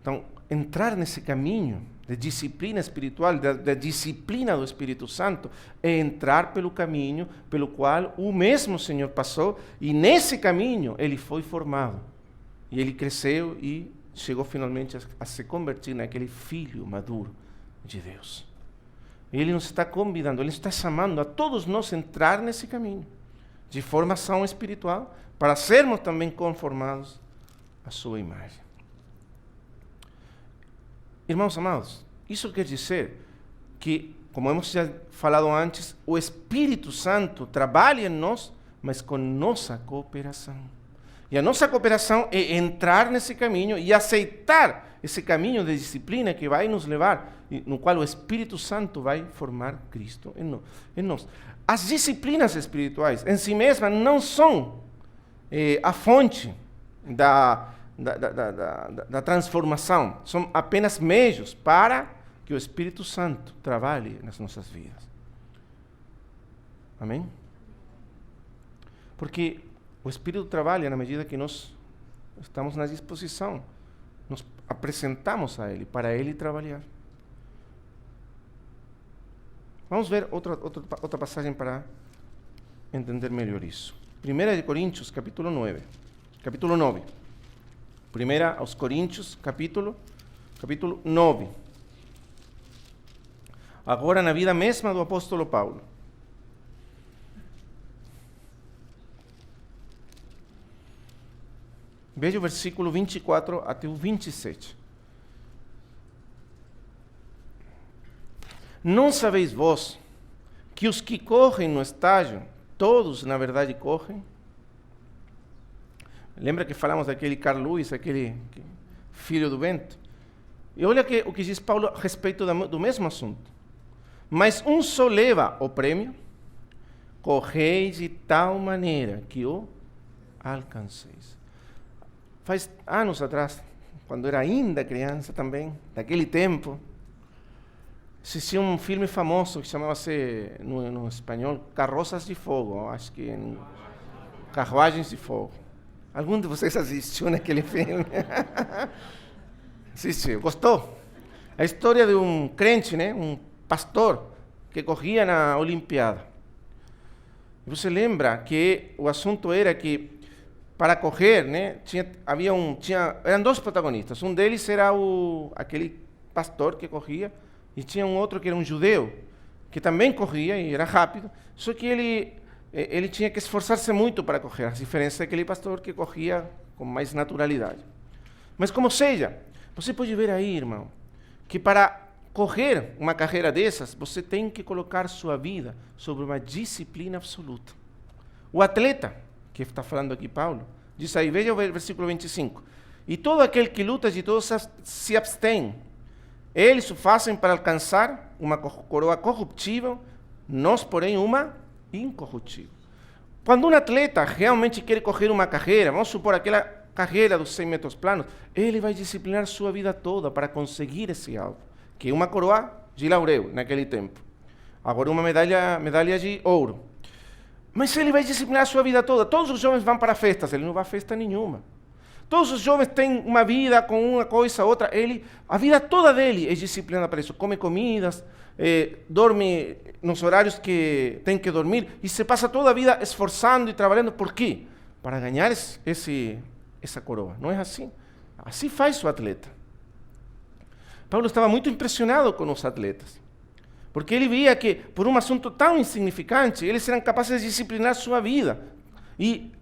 Então, entrar nesse caminho de disciplina espiritual, da disciplina do Espírito Santo, é entrar pelo caminho pelo qual o mesmo Senhor passou, e nesse caminho ele foi formado. E ele cresceu e chegou finalmente a se convertir naquele filho maduro de Deus. Ele nos está convidando, ele está chamando a todos nós a entrar nesse caminho de formação espiritual, para sermos também conformados à sua imagem. Irmãos amados, isso quer dizer que, como hemos já falado antes, o Espírito Santo trabalha em nós, mas com nossa cooperação. E a nossa cooperação é entrar nesse caminho e aceitar esse caminho de disciplina que vai nos levar, no qual o Espírito Santo vai formar Cristo em nós. As disciplinas espirituais em si mesmas não são a fonte da transformação, são apenas meios para que o Espírito Santo trabalhe nas nossas vidas. Amém? Porque o Espírito trabalha na medida que nós estamos na disposição, nos apresentamos a Ele, para Ele trabalhar. Vamos ver outra passagem para entender melhor isso. 1 Coríntios, capítulo 9. 1 aos Coríntios, capítulo 9. Agora na vida mesma do apóstolo Paulo. Veja o versículo 24 até o 27. Não sabeis vós que os que correm no estágio, todos na verdade correm? Lembra que falamos daquele Carl Lewis, aquele filho do vento? E olha o que diz Paulo a respeito do mesmo assunto. Mas um só leva o prêmio, correis de tal maneira que o alcanceis. Faz anos atrás, quando era ainda criança também, daquele tempo, existia um filme famoso que chamava-se, no espanhol, Carrozas de Fogo, acho que em Carruagens de Fogo. Algum de vocês assistiu naquele filme? Assistiu, gostou? A história de um crente, né? Um pastor que corria na Olimpíada. E você lembra que o assunto era que para correr, né, eram dois protagonistas. Um deles era aquele pastor que corria, e tinha um outro que era um judeu, que também corria e era rápido, só que ele tinha que esforçar-se muito para correr, a diferença daquele pastor que corria com mais naturalidade. Mas como seja, você pode ver aí, irmão, que para correr uma carreira dessas, você tem que colocar sua vida sobre uma disciplina absoluta. O atleta, que está falando aqui Paulo, diz aí, veja o versículo 25, e todo aquele que luta de todos se abstém. Eles o fazem para alcançar uma coroa corruptível, nós, porém, uma incorruptível. Quando um atleta realmente quer correr uma carreira, vamos supor aquela carreira dos 100 metros planos, ele vai disciplinar sua vida toda para conseguir esse alvo, que é uma coroa de laurel naquele tempo. Agora uma medalha de ouro. Mas ele vai disciplinar sua vida toda. Todos os jovens vão para festas, ele não vai a festa nenhuma. Todos os jovens têm uma vida com uma coisa, outra. A vida toda dele é disciplinada para isso. Come comidas, dorme nos horários que tem que dormir e se passa toda a vida esforçando e trabalhando. Por quê? Para ganhar essa coroa. Não é assim? Assim faz o atleta. Paulo estava muito impressionado com os atletas, porque ele via que, por um assunto tão insignificante, eles eram capazes de disciplinar sua vida e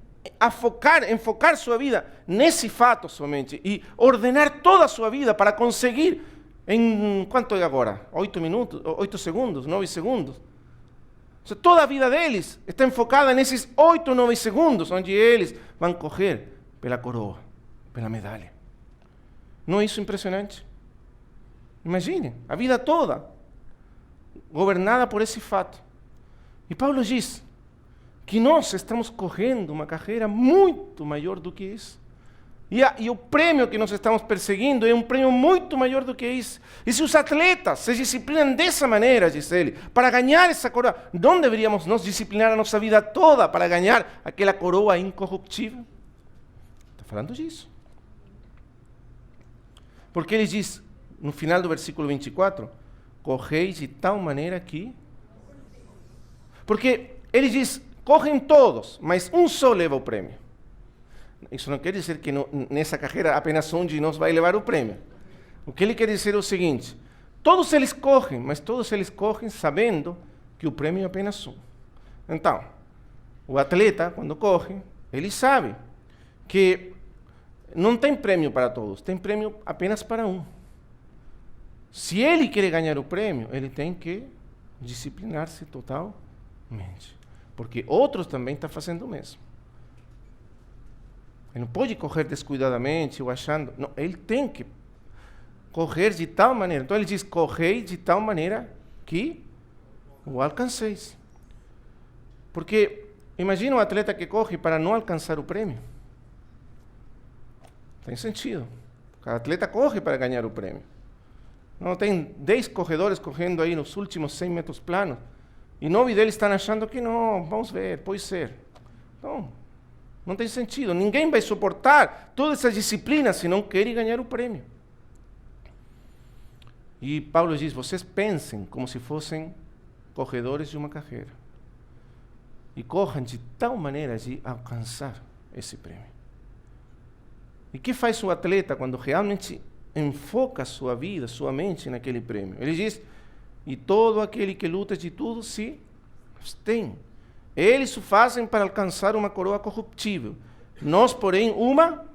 enfocar sua vida nesse fato somente e ordenar toda a sua vida para conseguir, em quanto é agora? 8 segundos, 9 segundos? Ou seja, toda a vida deles está enfocada nesses 8, 9 segundos, onde eles vão correr pela coroa, pela medalha. Não é isso impressionante? Imagine, a vida toda governada por esse fato. E Paulo diz que nós estamos correndo uma carreira muito maior do que isso. E o prêmio que nós estamos perseguindo é um prêmio muito maior do que isso. E se os atletas se disciplinam dessa maneira, diz ele, para ganhar essa coroa, não deveríamos nós disciplinar a nossa vida toda para ganhar aquela coroa incorruptível? Está falando disso. Porque ele diz, no final do versículo 24, correis de tal maneira que... Porque ele diz, correm todos, mas um só leva o prêmio. Isso não quer dizer que nessa carreira apenas um de nós vai levar o prêmio. O que ele quer dizer é o seguinte, todos eles correm, mas todos eles correm sabendo que o prêmio é apenas um. Então, o atleta, quando corre, ele sabe que não tem prêmio para todos, tem prêmio apenas para um. Se ele quer ganhar o prêmio, ele tem que disciplinar-se totalmente. Porque outros também estão fazendo o mesmo. Ele não pode correr descuidadamente ou achando... Não, ele tem que correr de tal maneira. Então ele diz, correi de tal maneira que o alcanceis. Porque imagina um atleta que corre para não alcançar o prêmio. Tem sentido. Cada atleta corre para ganhar o prêmio. Não, tem 10 corredores correndo aí nos últimos 100 metros planos. E 9 deles estão achando que não, vamos ver, pode ser. Não tem sentido. Ninguém vai suportar toda essa disciplina se não quer ganhar o prêmio. E Paulo diz, vocês pensem como se fossem corredores de uma carreira. E corram de tal maneira de alcançar esse prêmio. E o que faz o atleta quando realmente enfoca sua vida, sua mente naquele prêmio? Ele diz, e todo aquele que luta de tudo se abstém. Eles o fazem para alcançar uma coroa corruptível. Nós, porém, uma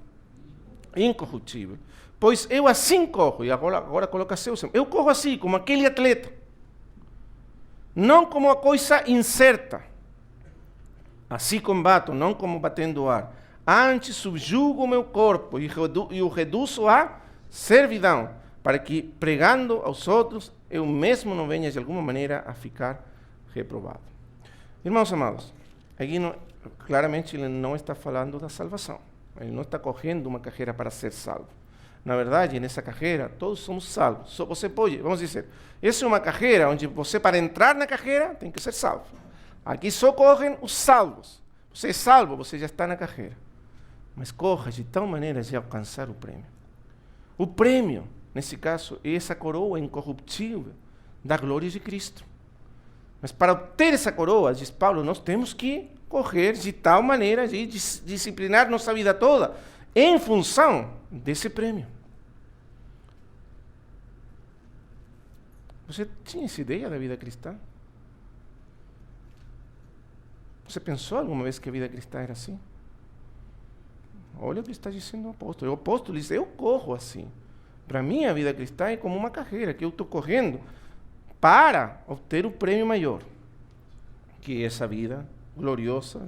incorruptível. Pois eu assim corro, e agora coloca seu, eu corro assim, como aquele atleta. Não como uma coisa incerta. Assim combato, não como batendo o ar. Antes subjugo o meu corpo e o reduzo à servidão, para que, pregando aos outros, eu mesmo não venha de alguma maneira a ficar reprovado. Irmãos amados, aqui claramente ele não está falando da salvação. Ele não está correndo uma carreira para ser salvo. Na verdade, nessa carreira, todos somos salvos. Só você pode, vamos dizer, essa é uma carreira onde você, para entrar na carreira, tem que ser salvo. Aqui só correm os salvos. Você é salvo, você já está na carreira. Mas corra de tal maneira de alcançar o prêmio. O prêmio, nesse caso, é essa coroa incorruptível da glória de Cristo. Mas para obter essa coroa, diz Paulo, nós temos que correr de tal maneira de disciplinar nossa vida toda em função desse prêmio. Você tinha essa ideia da vida cristã? Você pensou alguma vez que a vida cristã era assim? Olha o que está dizendo o apóstolo. O apóstolo diz, eu corro assim. Para mim, a vida cristã é como uma carreira, que eu estou correndo para obter o prêmio maior, que é essa vida gloriosa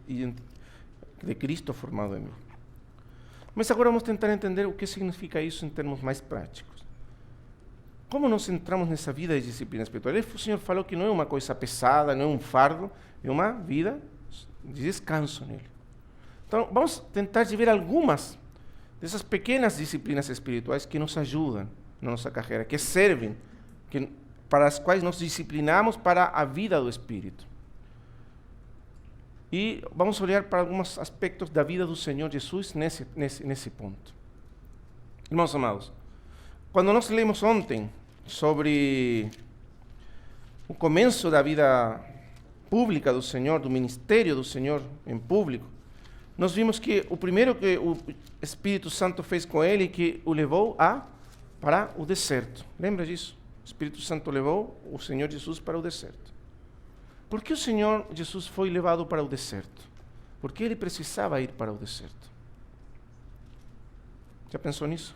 de Cristo formado em mim. Mas agora vamos tentar entender o que significa isso em termos mais práticos. Como nós entramos nessa vida de disciplina espiritual? O Senhor falou que não é uma coisa pesada, não é um fardo, é uma vida de descanso nele. Então, vamos tentar ver algumas dessas pequenas disciplinas espirituais que nos ajudam na nossa carreira, que servem, para as quais nos disciplinamos para a vida do Espírito. E vamos olhar para alguns aspectos da vida do Senhor Jesus nesse ponto. Irmãos amados, quando nós lemos ontem sobre o começo da vida pública do Senhor, do ministério do Senhor em público, nós vimos que o primeiro que o Espírito Santo fez com ele, que o levou para o deserto. Lembra disso? O Espírito Santo levou o Senhor Jesus para o deserto. Por que o Senhor Jesus foi levado para o deserto? Porque ele precisava ir para o deserto. Já pensou nisso?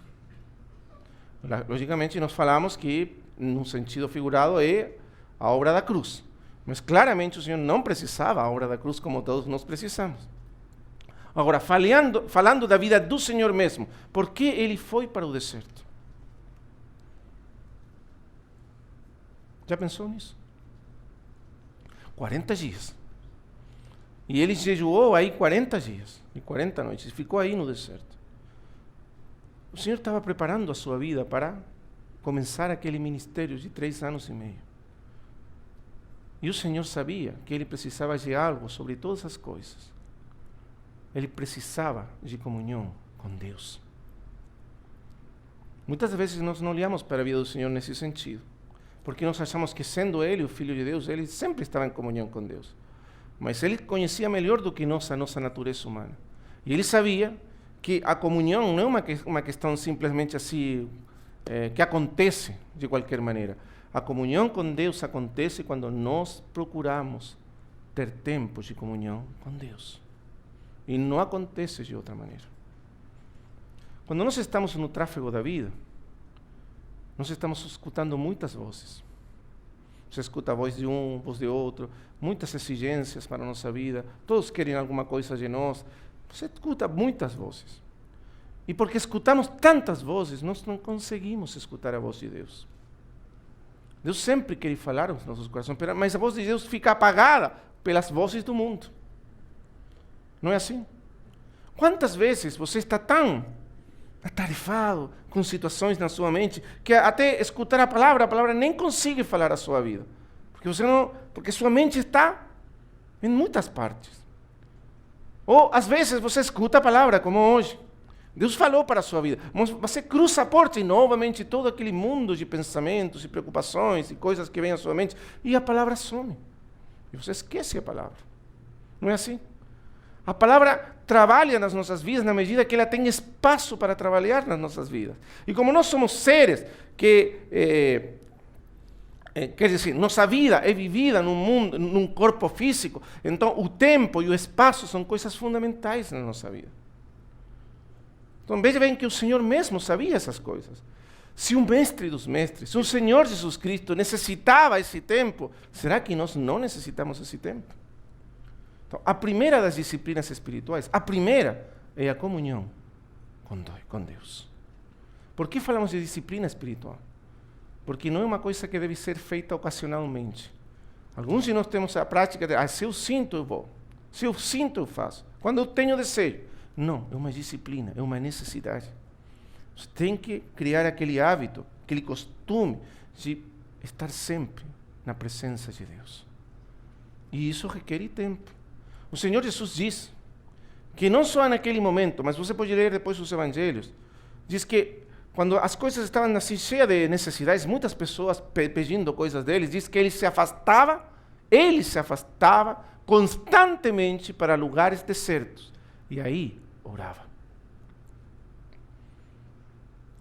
Logicamente, nós falamos que, num sentido figurado, é a obra da cruz. Mas, claramente, o Senhor não precisava a obra da cruz como todos nós precisamos. Agora, falando da vida do Senhor mesmo, por que ele foi para o deserto? Já pensou nisso? 40 dias. E ele jejuou aí 40 dias e 40 noites. Ficou aí no deserto. O Senhor estava preparando a sua vida para começar aquele ministério de 3 anos e meio. E o Senhor sabia que ele precisava de algo sobre todas as coisas. Ele precisava de comunhão com Deus. Muitas vezes nós não olhamos para a vida do Senhor nesse sentido, porque nós achamos que, sendo Ele o Filho de Deus, Ele sempre estava em comunhão com Deus. Mas Ele conhecia melhor do que nós a nossa natureza humana. E Ele sabia que a comunhão não é uma questão simplesmente assim, que acontece de qualquer maneira. A comunhão com Deus acontece quando nós procuramos ter tempos de comunhão com Deus. E não acontece de outra maneira. Quando nós estamos no tráfego da vida, nós estamos escutando muitas vozes. Você escuta a voz de um, a voz de outro, muitas exigências para a nossa vida, todos querem alguma coisa de nós. Você escuta muitas vozes. E porque escutamos tantas vozes, nós não conseguimos escutar a voz de Deus. Deus sempre quer falar aos nossos corações, mas a voz de Deus fica apagada pelas vozes do mundo. Não é assim? Quantas vezes você está tão atarefado com situações na sua mente que até escutar a palavra nem consegue falar a sua vida, porque sua mente está em muitas partes. Ou às vezes você escuta a palavra, como hoje. Deus falou para a sua vida. Você cruza a porta e novamente todo aquele mundo de pensamentos e preocupações e coisas que vêm à sua mente, e a palavra some. E você esquece a palavra. Não é assim? A palavra trabalha nas nossas vidas na medida que ela tem espaço para trabalhar nas nossas vidas. E como nós somos seres que, quer dizer, nossa vida é vivida num mundo, num corpo físico, então o tempo e o espaço são coisas fundamentais na nossa vida. Então veja bem que o Senhor mesmo sabia essas coisas. Se o mestre dos mestres, se o Senhor Jesus Cristo necessitava esse tempo, será que nós não necessitamos esse tempo? Então, a primeira das disciplinas espirituais, a primeira é a comunhão com Deus. Por que falamos de disciplina espiritual? Porque não é uma coisa que deve ser feita ocasionalmente. Alguns de nós temos a prática de, se eu sinto, eu vou. Se eu sinto, eu faço. Quando eu tenho desejo. Não, é uma disciplina, é uma necessidade. Você tem que criar aquele hábito, aquele costume de estar sempre na presença de Deus. E isso requer tempo. O Senhor Jesus diz que não só naquele momento, mas você pode ler depois os evangelhos, diz que quando as coisas estavam assim cheias de necessidades, muitas pessoas pedindo coisas deles, diz que ele se afastava constantemente para lugares desertos. E aí orava.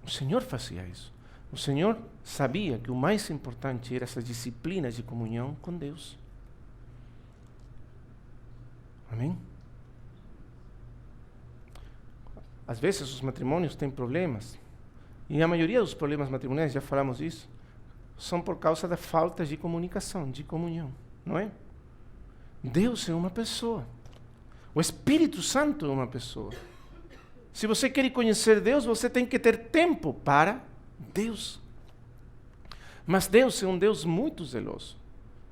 O Senhor fazia isso. O Senhor sabia que o mais importante era essa disciplina de comunhão com Deus. Amém? Às vezes os matrimônios têm problemas, e a maioria dos problemas matrimoniais, já falamos disso, são por causa da falta de comunicação, de comunhão, não é? Deus é uma pessoa. O Espírito Santo é uma pessoa. Se você quer conhecer Deus, você tem que ter tempo para Deus. Mas Deus é um Deus muito zeloso.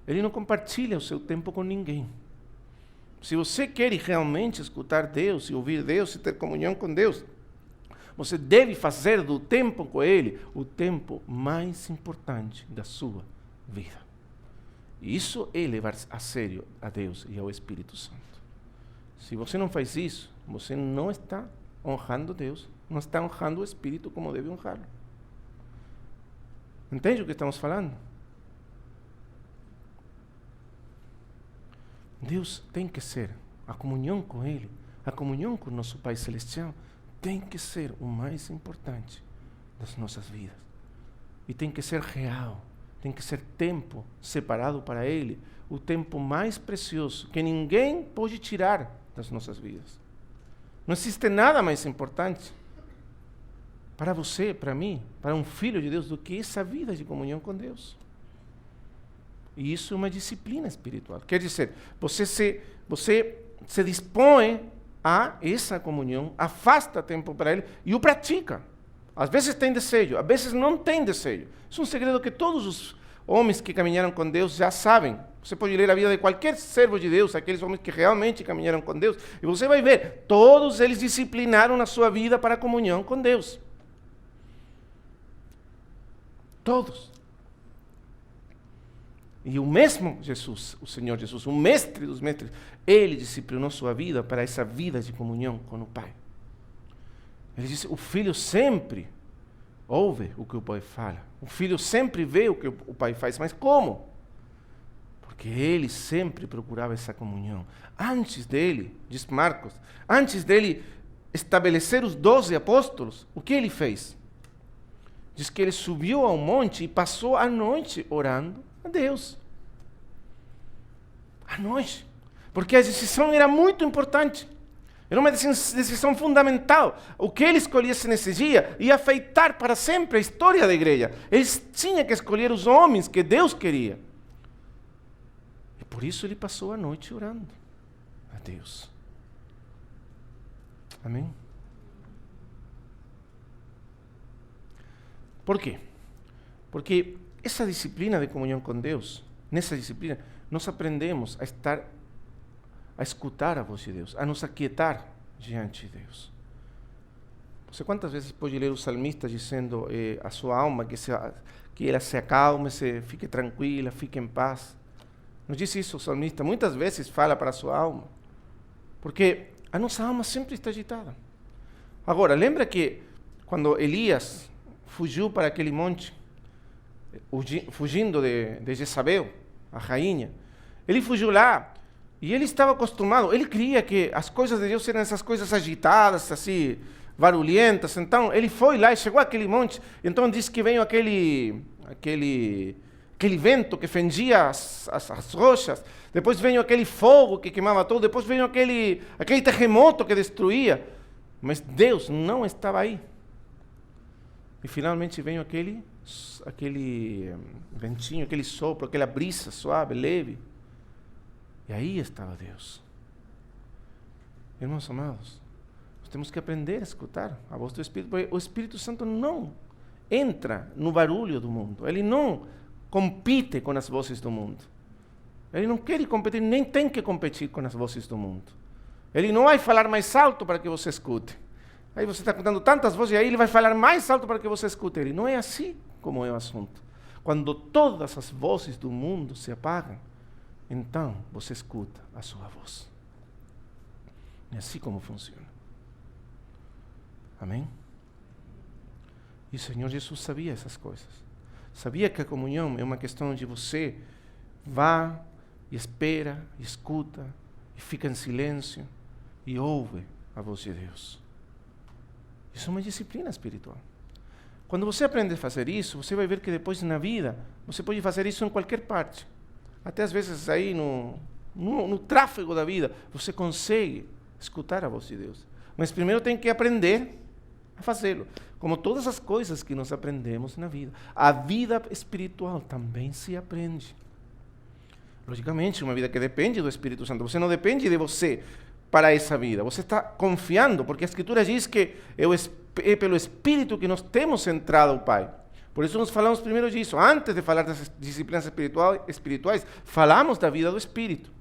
Ele não compartilha o seu tempo com ninguém. Se você quer realmente escutar Deus e ouvir Deus e ter comunhão com Deus, você deve fazer do tempo com Ele o tempo mais importante da sua vida. E isso é levar a sério a Deus e ao Espírito Santo. Se você não faz isso, você não está honrando Deus, não está honrando o Espírito como deve honrá-lo. Entende o que estamos falando? Deus tem que ser, a comunhão com Ele, a comunhão com o nosso Pai Celestial, tem que ser o mais importante das nossas vidas. E tem que ser real, tem que ser tempo separado para Ele, o tempo mais precioso, que ninguém pode tirar das nossas vidas. Não existe nada mais importante para você, para mim, para um filho de Deus, do que essa vida de comunhão com Deus. E isso é uma disciplina espiritual. Quer dizer, você se dispõe a essa comunhão, afasta tempo para Ele e o pratica. Às vezes tem desejo, às vezes não tem desejo. Isso é um segredo que todos os homens que caminharam com Deus já sabem. Você pode ler a vida de qualquer servo de Deus, aqueles homens que realmente caminharam com Deus, e você vai ver, todos eles disciplinaram na sua vida para a comunhão com Deus. Todos. E o mesmo Jesus, o Senhor Jesus, o mestre dos mestres, Ele disciplinou sua vida para essa vida de comunhão com o Pai. Ele disse, o Filho sempre ouve o que o pai fala. O filho sempre vê o que o pai faz, mas como? Porque ele sempre procurava essa comunhão. Antes dele, diz Marcos, antes dele estabelecer os 12 apóstolos, o que ele fez? Diz que ele subiu ao monte e passou a noite orando a Deus. À noite. Porque a decisão era muito importante. Era uma decisão fundamental. O que ele escolhesse nesse dia ia afetar para sempre a história da igreja. Ele tinha que escolher os homens que Deus queria. E por isso ele passou a noite orando a Deus. Amém? Por quê? Porque essa disciplina de comunhão com Deus, nessa disciplina, nós aprendemos a escutar a voz de Deus, a nos aquietar diante de Deus. Você quantas vezes pode ler o salmista dizendo a sua alma que ela se acalme, fique tranquila, fique em paz? Não diz isso o salmista? Muitas vezes fala para a sua alma, porque a nossa alma sempre está agitada. Agora, lembra que quando Elias fugiu para aquele monte, fugindo de Jezabel, a rainha, ele fugiu lá, e ele estava acostumado, ele cria que as coisas de Deus eram essas coisas agitadas, assim, barulhentas. Então, ele foi lá e chegou àquele monte. Então, diz que veio aquele vento que fendia as rochas. Depois veio aquele fogo que queimava tudo. Depois veio aquele terremoto que destruía. Mas Deus não estava aí. E finalmente veio aquele ventinho, aquele sopro, aquela brisa suave, leve. E aí estava Deus. Irmãos amados, nós temos que aprender a escutar a voz do Espírito, porque o Espírito Santo não entra no barulho do mundo. Ele não compete com as vozes do mundo. Ele não quer competir, nem tem que competir com as vozes do mundo. Ele não vai falar mais alto para que você escute. Aí você está escutando tantas vozes, e aí ele vai falar mais alto para que você escute. Ele não é assim como é o assunto. Quando todas as vozes do mundo se apagam, então você escuta a sua voz. É assim como funciona. Amém? E o Senhor Jesus sabia essas coisas. Sabia que a comunhão é uma questão de você vá e espera, e escuta, e fica em silêncio, e ouve a voz de Deus. Isso é uma disciplina espiritual. Quando você aprende a fazer isso, você vai ver que depois na vida, você pode fazer isso em qualquer parte. Até às vezes aí no tráfego da vida, você consegue escutar a voz de Deus. Mas primeiro tem que aprender a fazê-lo. Como todas as coisas que nós aprendemos na vida. A vida espiritual também se aprende. Logicamente, uma vida que depende do Espírito Santo. Você não depende de você para essa vida. Você está confiando, porque a Escritura diz que é pelo Espírito que nós temos entrado ao Pai. Por isso nós falamos primeiro disso. Antes de falar das disciplinas espirituais, falamos da vida do Espírito.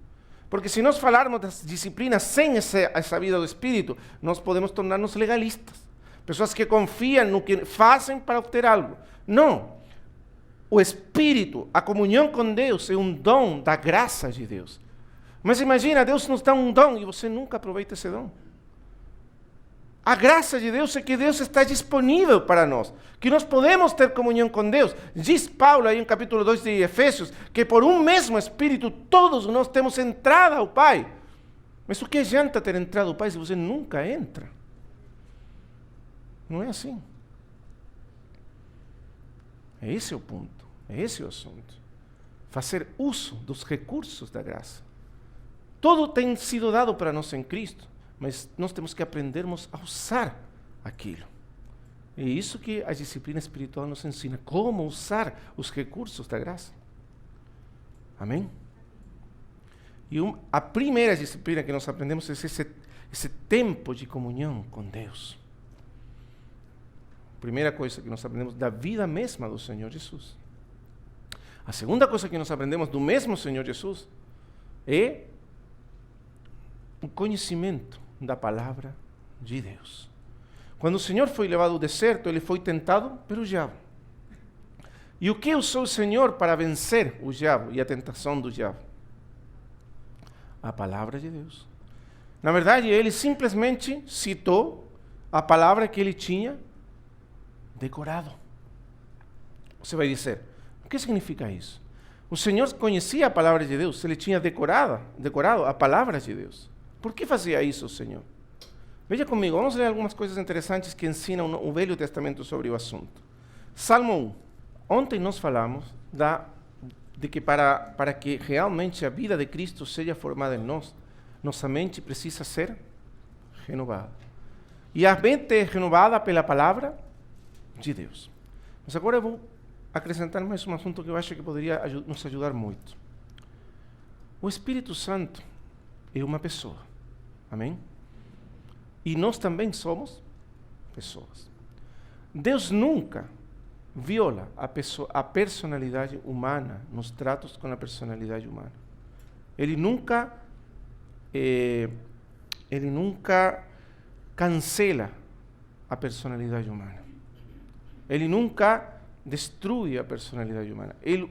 Porque se nós falarmos das disciplinas sem essa vida do Espírito, nós podemos tornar-nos legalistas. Pessoas que confiam no que fazem para obter algo. Não. O Espírito, a comunhão com Deus, é um dom da graça de Deus. Mas imagina, Deus nos dá um dom e você nunca aproveita esse dom. A graça de Deus é que Deus está disponível para nós, que nós podemos ter comunhão com Deus. Diz Paulo aí no capítulo 2 de Efésios, que por um mesmo Espírito todos nós temos entrada ao Pai. Mas o que adianta ter entrado ao Pai se você nunca entra? Não é assim. Esse é o ponto, esse é o assunto. Fazer uso dos recursos da graça. Tudo tem sido dado para nós em Cristo, mas nós temos que aprendermos a usar aquilo. É isso que a disciplina espiritual nos ensina, como usar os recursos da graça. Amém? E a primeira disciplina que nós aprendemos é esse tempo de comunhão com Deus. A primeira coisa que nós aprendemos da vida mesma do Senhor Jesus. A segunda coisa que nós aprendemos do mesmo Senhor Jesus é o conhecimento da palavra de Deus. Quando o Senhor foi levado ao deserto, ele foi tentado pelo diabo. E o que usou o Senhor para vencer o diabo e a tentação do diabo? A palavra de Deus. Na verdade, ele simplesmente citou a palavra que ele tinha decorado. Você vai dizer, o que significa isso? O Senhor conhecia a palavra de Deus, ele tinha decorado a palavra de Deus. Por que fazia isso o Senhor? Veja comigo, vamos ler algumas coisas interessantes que ensinam o Velho Testamento sobre o assunto. Salmo 1. Ontem nós falamos de que para que realmente a vida de Cristo seja formada em nós, nossa mente precisa ser renovada. E a mente é renovada pela palavra de Deus. Mas agora eu vou acrescentar mais um assunto que eu acho que poderia nos ajudar muito. O Espírito Santo é uma pessoa. Amém? E nós também somos pessoas. Deus nunca viola a personalidade humana nos tratos com a personalidade humana. Ele nunca cancela a personalidade humana. Ele nunca destrui a personalidade humana. Ele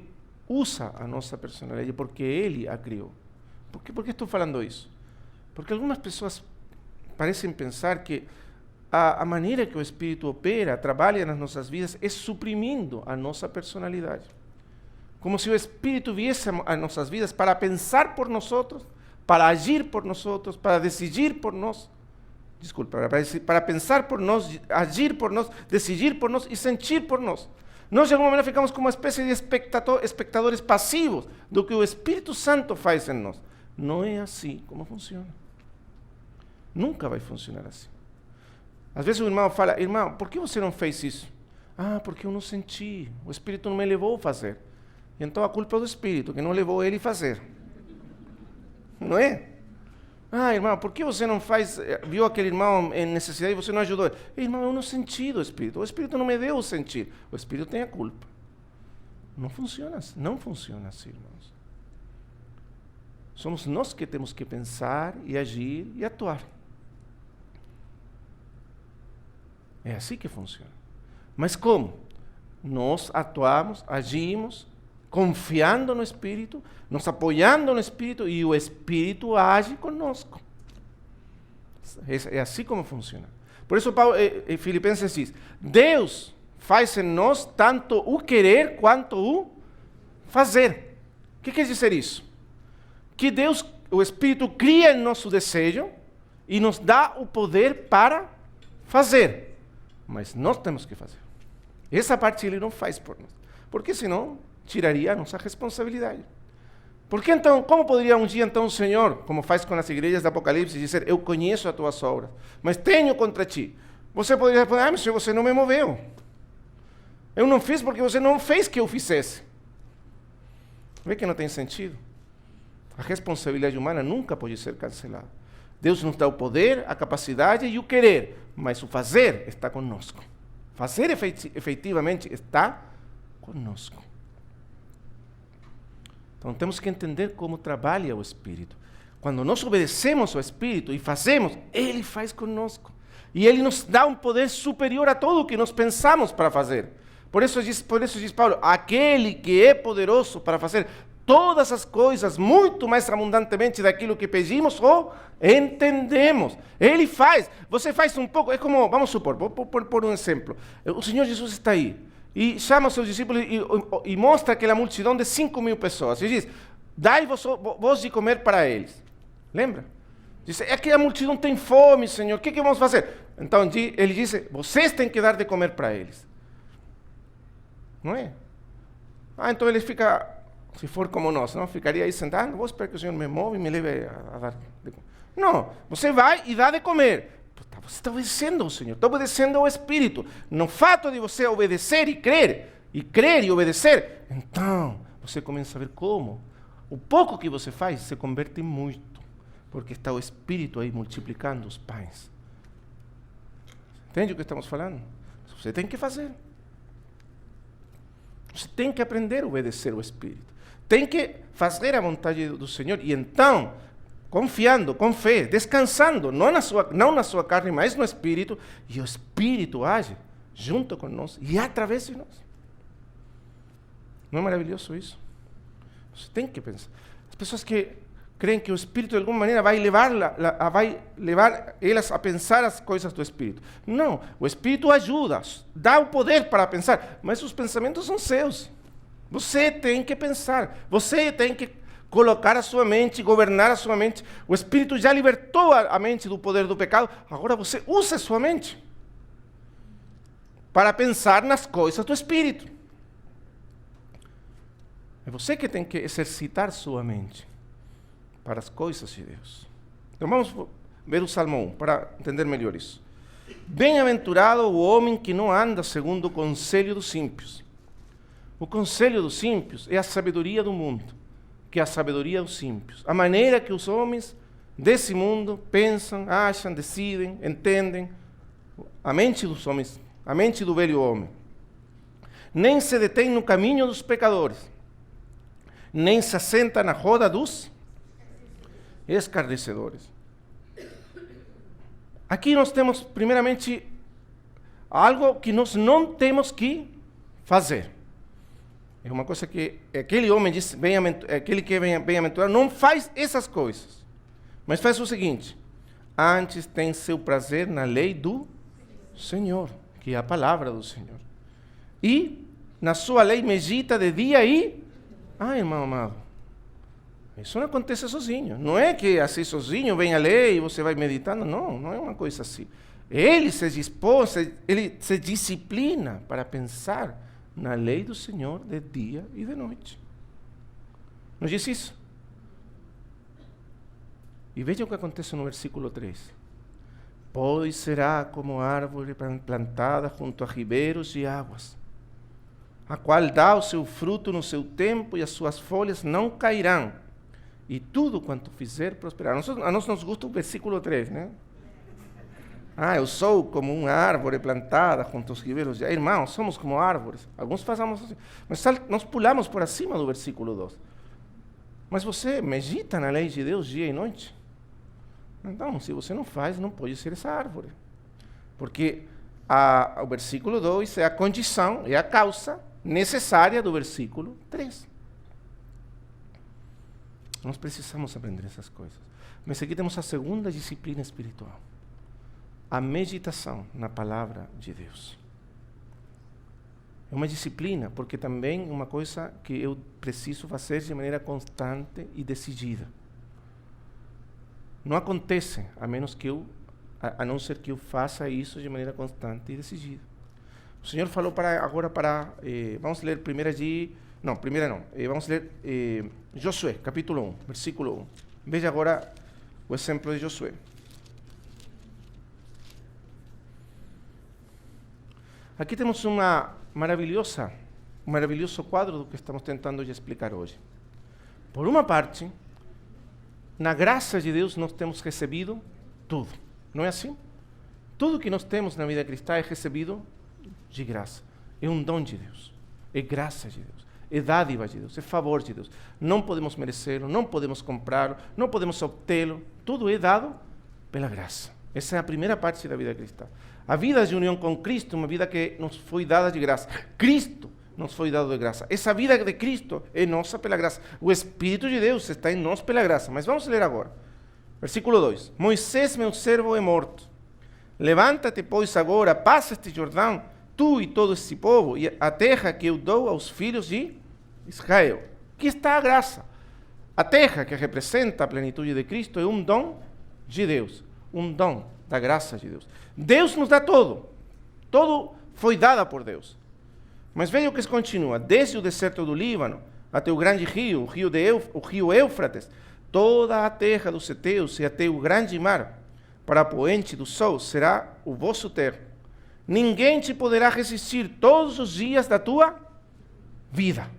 usa a nossa personalidade porque Ele a criou. Por que estou falando isso? Porque algumas pessoas parecem pensar que a maneira que o Espírito opera, trabalha nas nossas vidas, é suprimindo a nossa personalidade. Como se o Espírito viesse a nossas vidas para pensar por nós, para agir por nós, para decidir por nós. Desculpa, para pensar por nós, agir por nós, decidir por nós e sentir por nós. Nós, de alguma maneira, ficamos como uma espécie de espectadores passivos do que o Espírito Santo faz em nós. Não é assim como funciona. Nunca vai funcionar assim. Às vezes o irmão fala, irmão, por que você não fez isso? Ah, porque eu não senti, o Espírito não me levou a fazer. E então a culpa é do Espírito, que não levou ele a fazer. Não é? Ah, irmão, por que você não faz, viu aquele irmão em necessidade e você não ajudou? Irmão, eu não senti do Espírito, o Espírito não me deu o sentir, o Espírito tem a culpa. Não funciona assim, irmãos. Somos nós que temos que pensar e agir e atuar. É assim que funciona. Mas como? Nós atuamos, agimos, confiando no Espírito, nos apoiando no Espírito, e o Espírito age conosco. É assim como funciona. Por isso Paulo, em Filipenses diz, Deus faz em nós tanto o querer quanto o fazer. O que quer dizer isso? Que Deus, o Espírito, cria em nós o desejo e nos dá o poder para fazer. Mas nós temos que fazer. Essa parte Ele não faz por nós. Porque senão tiraria a nossa responsabilidade. Porque então, como poderia um dia então o Senhor, como faz com as igrejas do Apocalipse, dizer, eu conheço as tuas obras, mas tenho contra ti. Você poderia responder, mas Senhor, você não me moveu. Eu não fiz porque você não fez que eu fizesse. Vê que não tem sentido? A responsabilidade humana nunca pode ser cancelada. Deus nos dá o poder, a capacidade e o querer, mas o fazer está conosco. Fazer efetivamente está conosco. Então temos que entender como trabalha o Espírito. Quando nós obedecemos ao Espírito e fazemos, Ele faz conosco. E Ele nos dá um poder superior a tudo o que nós pensamos para fazer. Por isso diz Paulo, aquele que é poderoso para fazer todas as coisas muito mais abundantemente daquilo que pedimos ou entendemos. Ele faz. Você faz um pouco, é como, vamos supor, vou por um exemplo. O Senhor Jesus está aí e chama os seus discípulos e mostra aquela multidão de 5.000 pessoas. E diz, dai vós de comer para eles. Lembra? Diz, é que a multidão tem fome, Senhor, o que vamos fazer? Então ele diz, vocês têm que dar de comer para eles. Não é? Ah, então ele fica, se for como nós, não? Ficaria aí sentado, vou esperar que o Senhor me move e me leve a dar de comer. Não, você vai e dá de comer. Você está obedecendo ao Senhor, está obedecendo ao Espírito. No fato de você obedecer e crer e obedecer, então você começa a ver como o pouco que você faz se converte em muito, porque está o Espírito aí multiplicando os pães. Entende o que estamos falando? Você tem que fazer. Você tem que aprender a obedecer ao Espírito. Tem que fazer a vontade do Senhor e então, confiando, com fé, descansando, não na sua carne, mas no Espírito, e o Espírito age junto com nós e através de nós. Não é maravilhoso isso? Você tem que pensar. As pessoas que creem que o Espírito de alguma maneira vai levar elas a pensar as coisas do Espírito. Não, o Espírito ajuda, dá o poder para pensar, mas os pensamentos são seus. Você tem que pensar, você tem que colocar a sua mente, governar a sua mente. O Espírito já libertou a mente do poder do pecado, agora você usa a sua mente para pensar nas coisas do Espírito. É você que tem que exercitar sua mente para as coisas de Deus. Então vamos ver o Salmo 1, para entender melhor isso. Bem-aventurado o homem que não anda segundo o conselho dos ímpios. O conselho dos ímpios é a sabedoria do mundo, que é a sabedoria dos ímpios. A maneira que os homens desse mundo pensam, acham, decidem, entendem. A mente dos homens, a mente do velho homem. Nem se detém no caminho dos pecadores, nem se assenta na roda dos escarnecedores. Aqui nós temos, primeiramente, algo que nós não temos que fazer. É uma coisa que aquele homem diz, aquele que é bem-aventurado, não faz essas coisas. Mas faz o seguinte: antes tem seu prazer na lei do Senhor, que é a palavra do Senhor. E na sua lei medita de dia e... irmão amado, isso não acontece sozinho. Não é que assim sozinho vem a lei e você vai meditando. Não, não é uma coisa assim. Ele se dispôs, ele se disciplina para pensar na lei do Senhor de dia e de noite. Não diz isso? E veja o que acontece no versículo 3. Pois será como árvore plantada junto a ribeiros de águas, a qual dá o seu fruto no seu tempo e as suas folhas não cairão, e tudo quanto fizer prosperará. A nós nos gusta o versículo 3, né? Eu sou como uma árvore plantada junto aos ribeiros de águas. Irmãos, somos como árvores. Alguns fazemos assim, mas nós pulamos por acima do versículo 2. Mas você medita na lei de Deus dia e noite? Então, se você não faz, não pode ser essa árvore. Porque o versículo 2 é a condição, é a causa necessária do versículo 3. Nós precisamos aprender essas coisas. Mas aqui temos a segunda disciplina espiritual. A meditação na palavra de Deus. É uma disciplina, porque também é uma coisa que eu preciso fazer de maneira constante e decidida. Não acontece a não ser que eu faça isso de maneira constante e decidida. O Senhor falou vamos ler vamos ler Josué, capítulo 1, versículo 1. Veja agora o exemplo de Josué. Aqui temos um maravilhoso quadro do que estamos tentando explicar hoje. Por uma parte, na graça de Deus nós temos recebido tudo. Não é assim? Tudo que nós temos na vida cristã é recebido de graça. É um dom de Deus. É graça de Deus. É dádiva de Deus. É favor de Deus. Não podemos merecê-lo, não podemos comprá-lo, não podemos obtê-lo. Tudo é dado pela graça. Essa é a primeira parte da vida cristã. A vida de união com Cristo é uma vida que nos foi dada de graça. Cristo nos foi dado de graça. Essa vida de Cristo é nossa pela graça. O Espírito de Deus está em nós pela graça. Mas vamos ler agora. Versículo 2. Moisés, meu servo, é morto. Levanta-te, pois, agora, passa este Jordão, tu e todo este povo, e a terra que eu dou aos filhos de Israel. Aqui está a graça. A terra que representa a plenitude de Cristo é um dom de Deus. Um dom da graça de Deus. Deus nos dá todo. Todo foi dado por Deus. Mas veja o que continua. Desde o deserto do Líbano até o grande rio, o rio Éufrates, toda a terra dos heteus e até o grande mar, para a poente do sol, será o vosso terra. Ninguém te poderá resistir todos os dias da tua vida.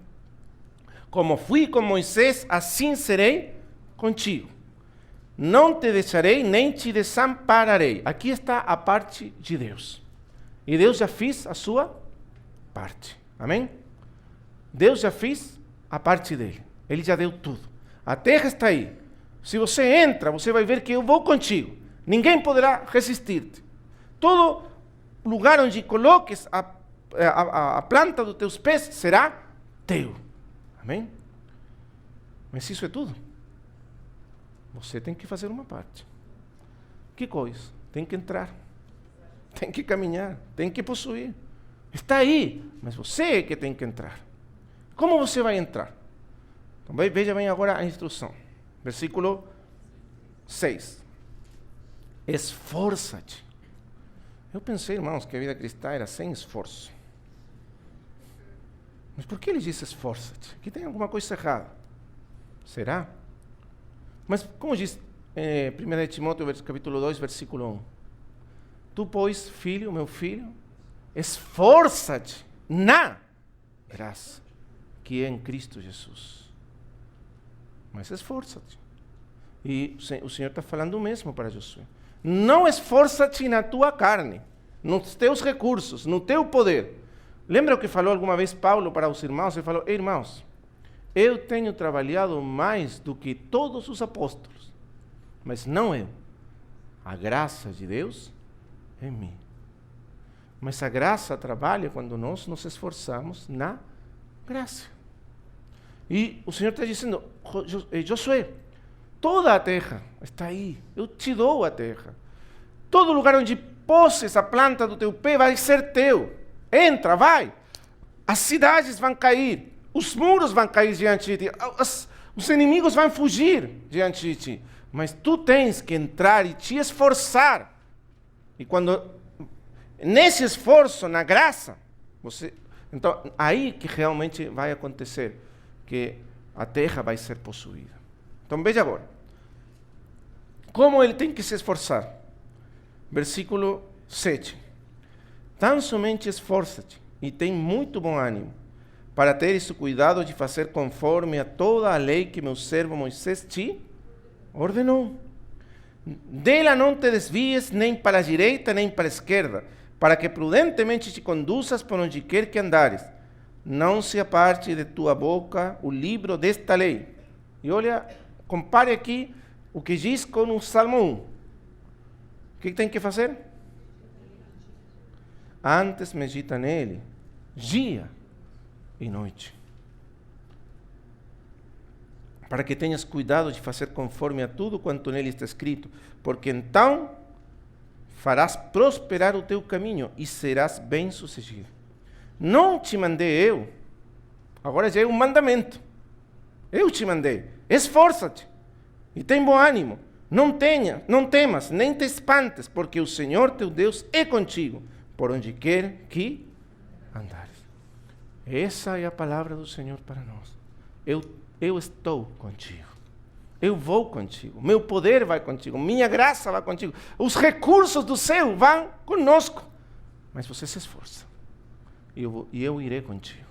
Como fui com Moisés, assim serei contigo. Não te deixarei, nem te desampararei. Aqui está a parte de Deus. E Deus já fez a sua parte. Amém? Deus já fez a parte dele. Ele já deu tudo. A terra está aí. Se você entra, você vai ver que eu vou contigo. Ninguém poderá resistir-te. Todo lugar onde coloques a planta dos teus pés será teu. Amém? Mas isso é tudo. você tem que fazer uma parte. Que coisa? Tem que entrar, tem que caminhar, tem que possuir. Está aí, mas você é que tem que entrar. Como você vai entrar? Então, veja bem agora a instrução. Versículo 6. Esforça-te. Eu pensei, irmãos, que a vida cristã era sem esforço. Mas por que ele diz esforça-te? Aqui tem alguma coisa errada. Será? Mas como diz 1 Timóteo capítulo 2, versículo 1. Tu, pois, filho, meu filho, esforça-te na graça que é em Cristo Jesus. Mas esforça-te. E o Senhor está falando o mesmo para Josué. Não esforça-te na tua carne, nos teus recursos, no teu poder. Lembra o que falou alguma vez Paulo para os irmãos? Ele falou, irmãos, eu tenho trabalhado mais do que todos os apóstolos, mas não eu. A graça de Deus em mim. Mas a graça trabalha quando nós nos esforçamos na graça. E o Senhor está dizendo, Josué, toda a terra está aí. Eu te dou a terra. Todo lugar onde poses a planta do teu pé vai ser teu. Entra, vai. As cidades vão cair. Os muros vão cair diante de ti. Os inimigos vão fugir diante de ti. Mas tu tens que entrar e te esforçar. E quando, nesse esforço, na graça, então, aí que realmente vai acontecer, que a terra vai ser possuída. Então, veja agora. Como ele tem que se esforçar? Versículo 7. Tão somente esforça-te e tem muito bom ânimo, para teres o cuidado de fazer conforme a toda a lei que meu servo Moisés te ordenou. Dela não te desvies nem para a direita nem para a esquerda, para que prudentemente te conduzas por onde quer que andares. Não se aparte de tua boca o livro desta lei. E olha, compare aqui o que diz com o Salmo 1. O que tem que fazer? Antes medita nele, dia e noite. Para que tenhas cuidado de fazer conforme a tudo quanto nele está escrito, porque então farás prosperar o teu caminho e serás bem-sucedido. Não te mandei eu, agora já é um mandamento. Eu te mandei, esforça-te e tem bom ânimo. Não temas, nem te espantes, porque o Senhor teu Deus é contigo, por onde quer que andares. Essa é a palavra do Senhor para nós. Eu estou contigo. Eu vou contigo. Meu poder vai contigo. Minha graça vai contigo. Os recursos do céu vão conosco. Mas você se esforça. E eu irei contigo.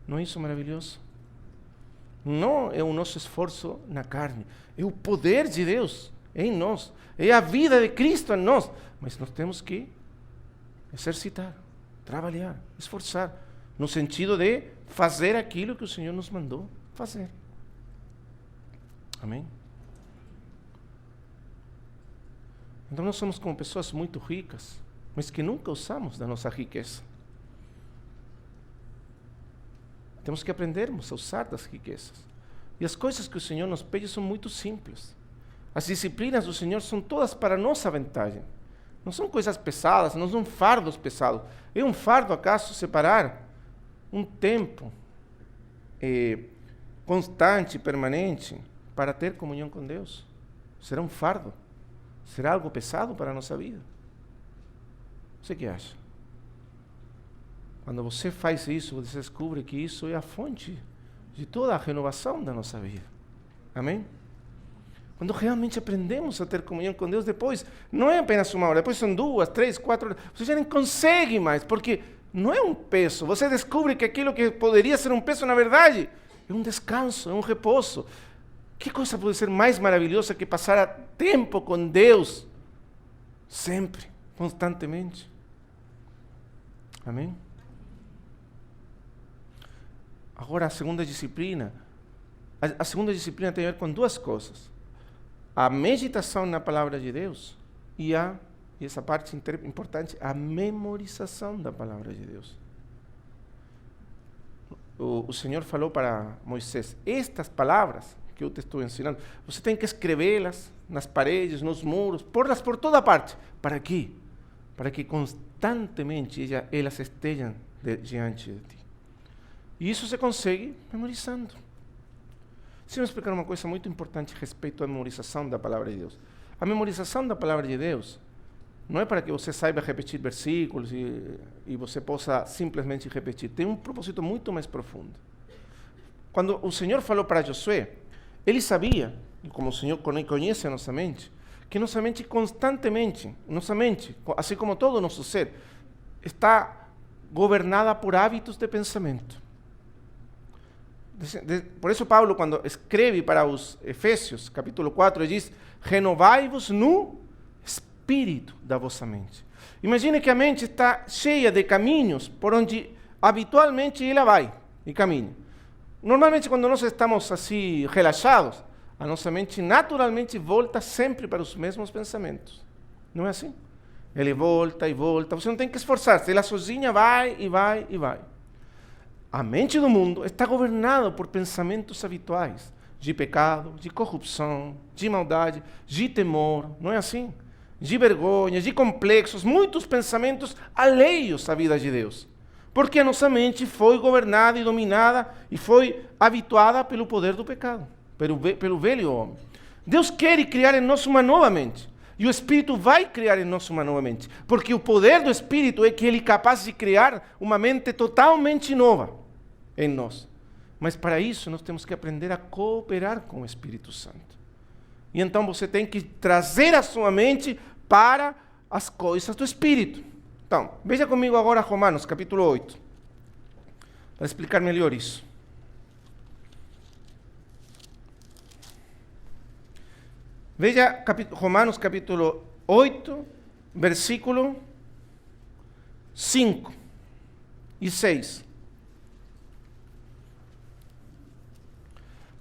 Não é isso maravilhoso? Não é o nosso esforço na carne. É o poder de Deus em nós. É a vida de Cristo em nós. Mas nós temos que exercitar, trabalhar, esforçar. No sentido de fazer aquilo que o Senhor nos mandou fazer. Amém? Então nós somos como pessoas muito ricas, mas que nunca usamos da nossa riqueza. Temos que aprendermos a usar das riquezas. E as coisas que o Senhor nos pede são muito simples. As disciplinas do Senhor são todas para nossa vantagem. Não são coisas pesadas, não são fardos pesados. É um fardo, acaso, separar um tempo constante, permanente, para ter comunhão com Deus? Será um fardo? Será algo pesado para a nossa vida? Você que acha? Quando você faz isso, você descobre que isso é a fonte de toda a renovação da nossa vida. Amém? Quando realmente aprendemos a ter comunhão com Deus, depois não é apenas uma hora, depois são 2, 3, 4 horas. Você já nem consegue mais, porque não é um peso. Você descobre que aquilo que poderia ser um peso, na verdade, é um descanso, é um repouso. Que coisa pode ser mais maravilhosa que passar tempo com Deus, sempre, constantemente? Amém? Agora, a segunda disciplina. A segunda disciplina tem a ver com duas coisas. A meditação na palavra de Deus e essa parte importante, a memorização da palavra de Deus. O Senhor falou para Moisés, estas palavras que eu te estou ensinando, você tem que escrevê-las nas paredes, nos muros, pôr-las por toda parte. Para quê? Para que constantemente elas estejam diante de ti. E isso se consegue memorizando. Se eu explicar uma coisa muito importante a respeito da memorização da palavra de Deus. A memorização da palavra de Deus não é para que você saiba repetir versículos e você possa simplesmente repetir. Tem um propósito muito mais profundo. Quando o Senhor falou para Josué, ele sabia, como o Senhor conhece a nossa mente, que nossa mente constantemente, nossa mente, assim como todo o nosso ser, está governada por hábitos de pensamento. Por isso Paulo, quando escreve para os Efésios, capítulo 4, ele diz, renovai-vos no espírito da vossa mente. Imagine que a mente está cheia de caminhos por onde habitualmente ela vai e caminha. Normalmente, quando nós estamos assim relaxados, a nossa mente naturalmente volta sempre para os mesmos pensamentos. Não é assim? Ele volta e volta, você não tem que esforçar-se, ela sozinha vai e vai e vai. A mente do mundo está governada por pensamentos habituais, de pecado, de corrupção, de maldade, de temor, não é assim? De vergonha, de complexos, muitos pensamentos alheios à vida de Deus. Porque a nossa mente foi governada e dominada e foi habituada pelo poder do pecado, pelo velho homem. Deus quer criar em nós uma nova mente. E o Espírito vai criar em nós uma nova mente. Porque o poder do Espírito é que ele é capaz de criar uma mente totalmente nova em nós. Mas para isso nós temos que aprender a cooperar com o Espírito Santo. E então você tem que trazer a sua mente para as coisas do Espírito. Então, veja comigo agora Romanos, capítulo 8, para explicar melhor isso. Veja Romanos, capítulo 8, versículo 5 e 6.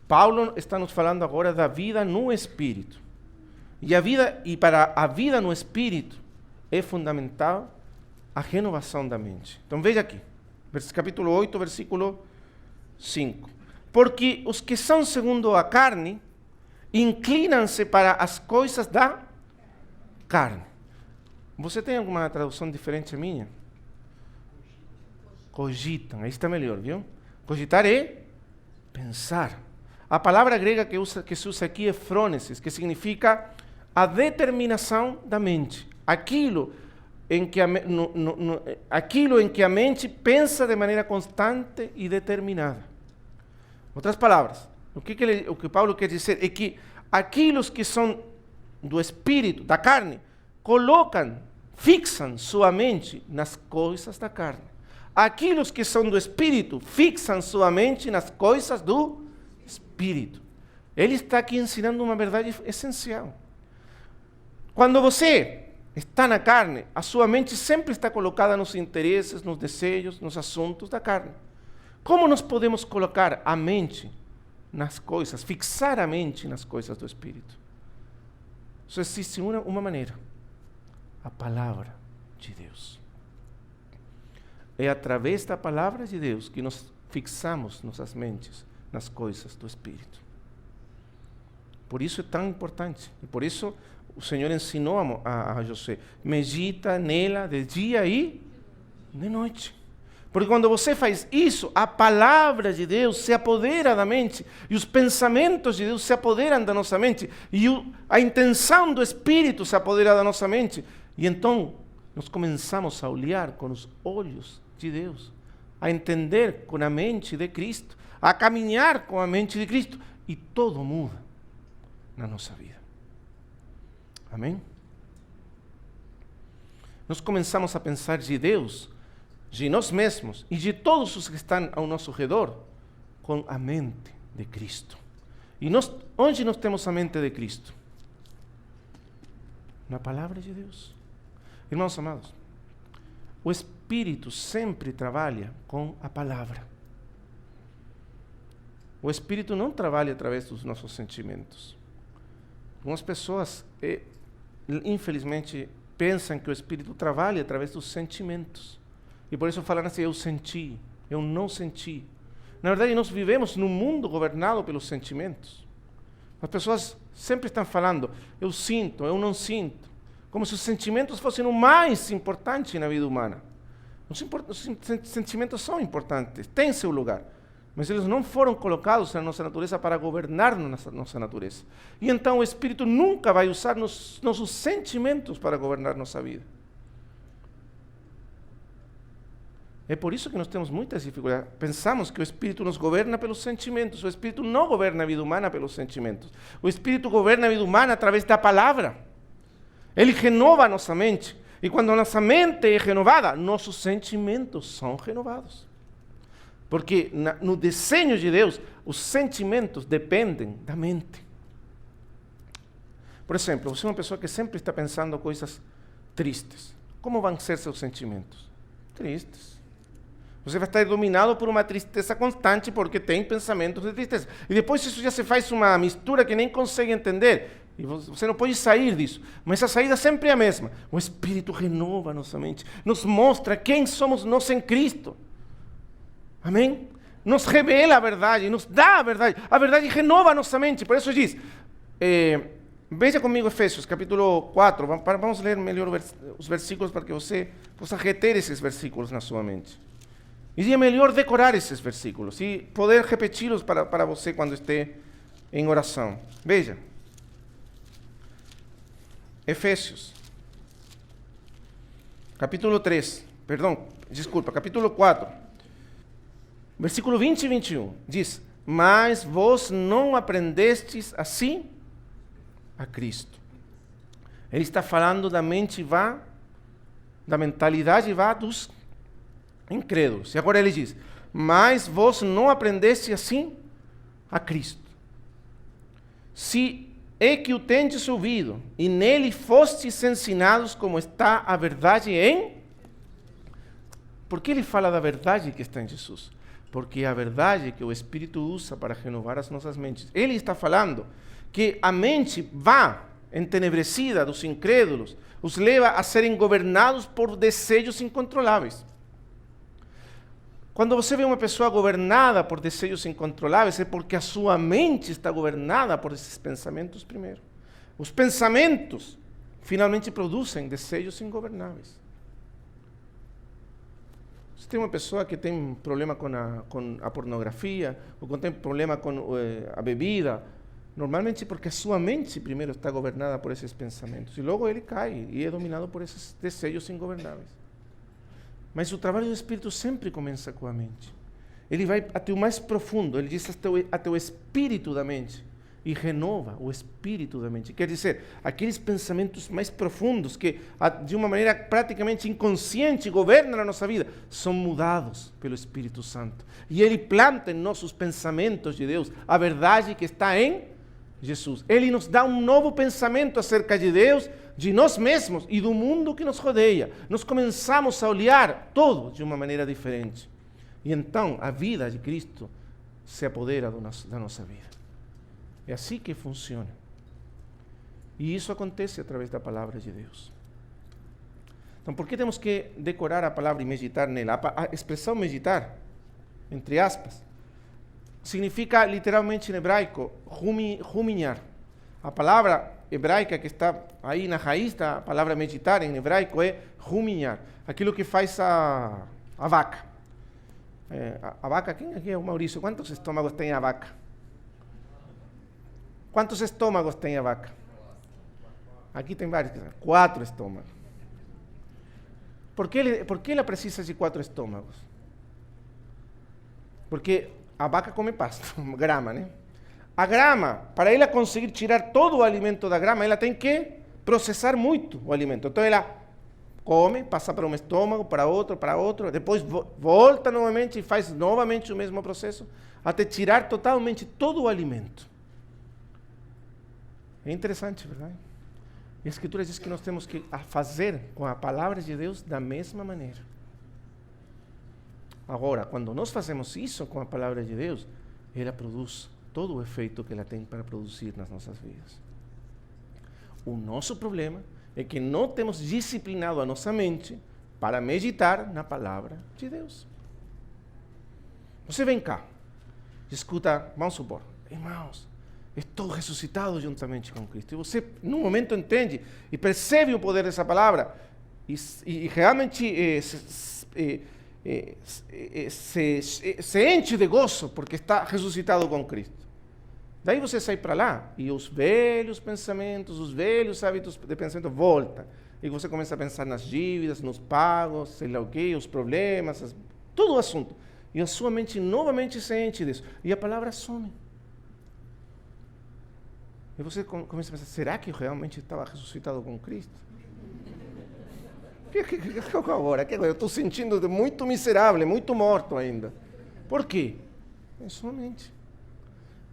Paulo está nos falando agora da vida no Espírito. E para a vida no Espírito é fundamental a renovação da mente. Então veja aqui, capítulo 8, versículo 5. Porque os que são segundo a carne, inclinam-se para as coisas da carne. Você tem alguma tradução diferente a minha? Cogitam, aí está melhor, viu? Cogitar é pensar. A palavra grega que se usa aqui é frônesis, que significa a determinação da mente. Aquilo em que a mente pensa de maneira constante e determinada. Outras palavras, o que Paulo quer dizer é que aqueles que são do espírito, da carne, fixam sua mente nas coisas da carne. Aqueles que são do espírito fixam sua mente nas coisas do espírito. Ele está aqui ensinando uma verdade essencial. Quando você está na carne, a sua mente sempre está colocada nos interesses, nos desejos, nos assuntos da carne. Como nós podemos colocar a mente nas coisas, fixar a mente nas coisas do Espírito? Só existe uma maneira: a palavra de Deus. É através da palavra de Deus que nós fixamos nossas mentes nas coisas do Espírito. Por isso é tão importante. E por isso o Senhor ensinou a José: medita nela de dia e de noite. Porque quando você faz isso, a palavra de Deus se apodera da mente, e os pensamentos de Deus se apoderam da nossa mente, e a intenção do Espírito se apodera da nossa mente. E então nós começamos a olhar com os olhos de Deus, a entender com a mente de Cristo, a caminhar com a mente de Cristo, e tudo muda na nossa vida. Amém? Nós começamos a pensar de Deus, de nós mesmos e de todos os que estão ao nosso redor com a mente de Cristo. E onde nós temos a mente de Cristo? Na palavra de Deus. Irmãos amados, o Espírito sempre trabalha com a palavra. O Espírito não trabalha através dos nossos sentimentos. Algumas pessoas, infelizmente, pensam que o Espírito trabalha através dos sentimentos. E por isso falam assim: eu senti, eu não senti. Na verdade, nós vivemos num mundo governado pelos sentimentos. As pessoas sempre estão falando, eu sinto, eu não sinto. Como se os sentimentos fossem o mais importante na vida humana. Os sentimentos são importantes, têm seu lugar. Mas eles não foram colocados na nossa natureza para governar nossa natureza. E então o Espírito nunca vai usar nossos sentimentos para governar nossa vida. É por isso que nós temos muitas dificuldades. Pensamos que o Espírito nos governa pelos sentimentos. O Espírito não governa a vida humana pelos sentimentos. O Espírito governa a vida humana através da palavra. Ele renova a nossa mente. E quando nossa mente é renovada, nossos sentimentos são renovados. Porque no desenho de Deus, os sentimentos dependem da mente. Por exemplo, você é uma pessoa que sempre está pensando coisas tristes. Como vão ser seus sentimentos? Tristes. Você vai estar dominado por uma tristeza constante porque tem pensamentos de tristeza. E depois isso já se faz uma mistura que nem consegue entender. E você não pode sair disso. Mas a saída sempre é a mesma. O Espírito renova nossa mente. Nos mostra quem somos nós em Cristo. Amém? Nos revela a verdade, nos dá a verdade. A verdade renova a nossa mente. Por isso diz, veja comigo Efésios, capítulo 4. Vamos ler melhor os versículos para que você possa reter esses versículos na sua mente. E é melhor decorar esses versículos e poder repeti-los para você quando esteja em oração. Veja. Efésios. Capítulo 4. Versículo 20 e 21. Diz, mas vós não aprendestes assim a Cristo. Ele está falando da mente vã, da mentalidade vã dos incrédulos. E agora ele diz, mas vós não aprendeste assim a Cristo. Se é que o tendes ouvido, e nele fostes ensinados como está a verdade em... Por que ele fala da verdade que está em Jesus? Porque é a verdade que o Espírito usa para renovar as nossas mentes. Ele está falando que a mente vá entenebrecida dos incrédulos, os leva a serem governados por desejos incontroláveis. Quando você vê uma pessoa governada por desejos incontroláveis, é porque a sua mente está governada por esses pensamentos primeiro. Os pensamentos finalmente produzem desejos ingovernáveis. Se tem uma pessoa que tem problema com a pornografia, ou que tem problema com a bebida, normalmente porque a sua mente primeiro está governada por esses pensamentos. E logo ele cai e é dominado por esses desejos ingovernáveis. Mas o trabalho do Espírito sempre começa com a mente. Ele vai até o mais profundo, ele diz até o espírito da mente e renova o espírito da mente. Quer dizer, aqueles pensamentos mais profundos que de uma maneira praticamente inconsciente governam a nossa vida, são mudados pelo Espírito Santo. E ele planta em nossos pensamentos de Deus a verdade que está em Jesus. Ele nos dá um novo pensamento acerca de Deus, de nós mesmos e do mundo que nos rodeia. Nós começamos a olhar tudo de uma maneira diferente. E então a vida de Cristo se apodera da nossa vida. É assim que funciona. E isso acontece através da palavra de Deus. Então, por que temos que decorar a palavra e meditar nela? A expressão meditar, entre aspas, significa literalmente em hebraico ruminar. A palavra hebraica que está aí na raiz da palavra meditar em hebraico é ruminar, aquilo que faz a vaca. A vaca, quem aqui é o Maurício? Quantos estômagos tem a vaca? Quantos estômagos tem a vaca? Aqui tem vários, 4 estômagos. Por que ela precisa de 4 estômagos? Porque a vaca come pasto, grama, né? A grama, para ela conseguir tirar todo o alimento da grama, ela tem que processar muito o alimento. Então ela come, passa para um estômago, para outro, depois volta novamente e faz novamente o mesmo processo, até tirar totalmente todo o alimento. É interessante, verdade? E a Escritura diz que nós temos que fazer com a palavra de Deus da mesma maneira. Agora, quando nós fazemos isso com a palavra de Deus, ela produz todo o efeito que ela tem para produzir nas nossas vidas. O nosso problema é que não temos disciplinado a nossa mente para meditar na palavra de Deus. Você vem cá, escuta, vamos supor, irmãos, Estou ressuscitado juntamente com Cristo. E você, num momento, entende e percebe o poder dessa palavra. E realmente se enche de gozo porque está ressuscitado com Cristo. Daí você sai para lá e os velhos pensamentos, os velhos hábitos de pensamento voltam. E você começa a pensar nas dívidas, nos pagos, sei lá o quê, os problemas, todo o assunto. E a sua mente novamente se enche disso. E a palavra some. E você começa a pensar, será que eu realmente estava ressuscitado com Cristo? Que agora? Eu estou sentindo muito miserável, muito morto ainda. Por quê? É sua mente.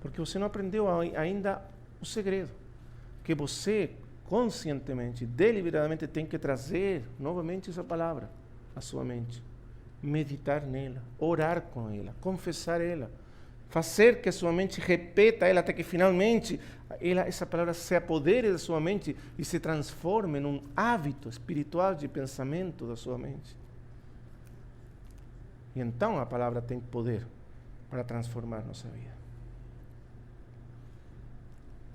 Porque você não aprendeu ainda o segredo. Que você, conscientemente, deliberadamente, tem que trazer novamente essa palavra à sua mente. Meditar nela, orar com ela, confessar ela. Fazer que a sua mente repita ela até que finalmente essa palavra se apodere da sua mente e se transforme num hábito espiritual de pensamento da sua mente. E então a palavra tem poder para transformar nossa vida.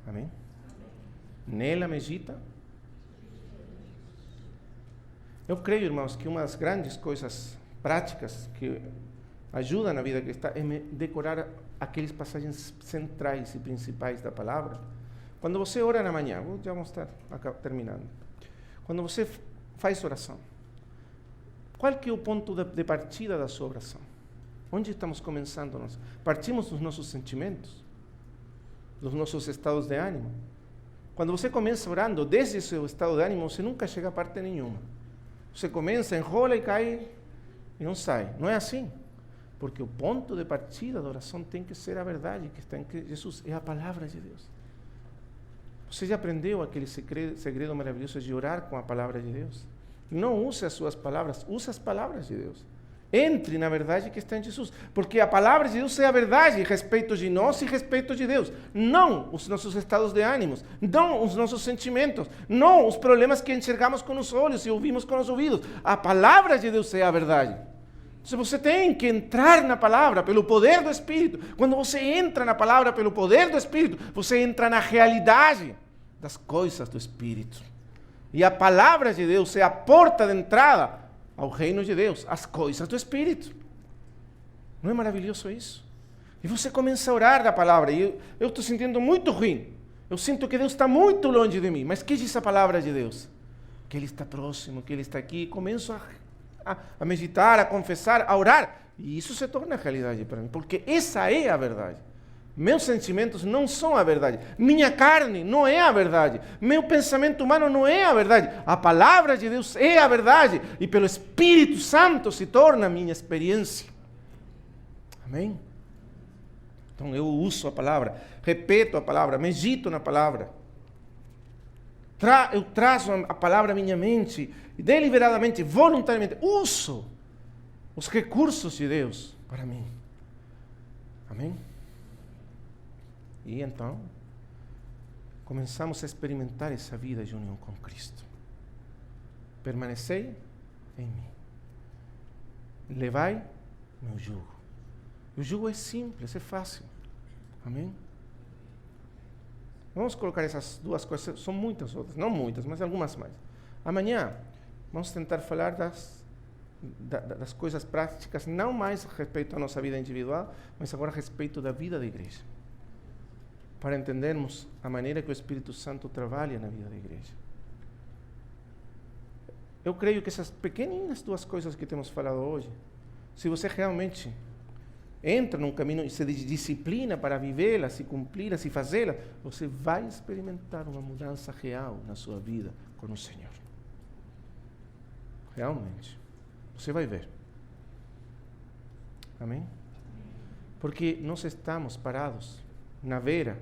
Amém? Nela medita. Eu creio, irmãos, que uma das grandes coisas práticas que ajudam na vida cristã é decorar aqueles passagens centrais e principais da palavra. Quando você ora na manhã, já vamos estar terminando. Quando você faz oração, qual que é o ponto de partida da sua oração? Onde estamos começando? Partimos dos nossos sentimentos, dos nossos estados de ânimo. Quando você começa orando desde o seu estado de ânimo, você nunca chega a parte nenhuma. Você começa, enrola e cai e não sai. Não é assim. Porque o ponto de partida da oração tem que ser a verdade que está em Jesus, é a palavra de Deus. Você já aprendeu aquele segredo maravilhoso de orar com a palavra de Deus? Não use as suas palavras, use as palavras de Deus. Entre na verdade que está em Jesus, porque a palavra de Deus é a verdade a respeito de nós e a respeito de Deus. Não os nossos estados de ânimos, não os nossos sentimentos, não os problemas que enxergamos com os olhos e ouvimos com os ouvidos. A palavra de Deus é a verdade. Então você tem que entrar na palavra pelo poder do Espírito. Quando você entra na palavra pelo poder do Espírito, você entra na realidade das coisas do Espírito. E a palavra de Deus é a porta de entrada ao reino de Deus, as coisas do Espírito. Não é maravilhoso isso? E você começa a orar da palavra, e eu estou sentindo muito ruim. Eu sinto que Deus está muito longe de mim. Mas o que diz a palavra de Deus? Que Ele está próximo, que Ele está aqui. E começo a meditar, a confessar, a orar. E isso se torna realidade para mim, porque essa é a verdade. Meus sentimentos não são a verdade. Minha carne não é a verdade. Meu pensamento humano não é a verdade. A palavra de Deus é a verdade. E pelo Espírito Santo se torna a minha experiência. Amém? Então eu uso a palavra, repito a palavra, medito na palavra. Eu trazo a palavra à minha mente, deliberadamente, voluntariamente, uso os recursos de Deus para mim. Amém? E então, começamos a experimentar essa vida de união com Cristo. Permanecei em mim. Levai meu jugo. O jugo é simples, é fácil. Amém? Vamos colocar essas duas coisas, são muitas outras, não muitas, mas algumas mais. Amanhã, vamos tentar falar das coisas práticas, não mais a respeito da nossa vida individual, mas agora a respeito da vida da igreja. Para entendermos a maneira que o Espírito Santo trabalha na vida da igreja. Eu creio que essas pequenas duas coisas que temos falado hoje, se você realmente entra num caminho e se disciplina para vivê-las, e cumpri-las e fazê-las, você vai experimentar uma mudança real na sua vida com o Senhor. Realmente. Você vai ver. Amém? Porque nós estamos parados na beira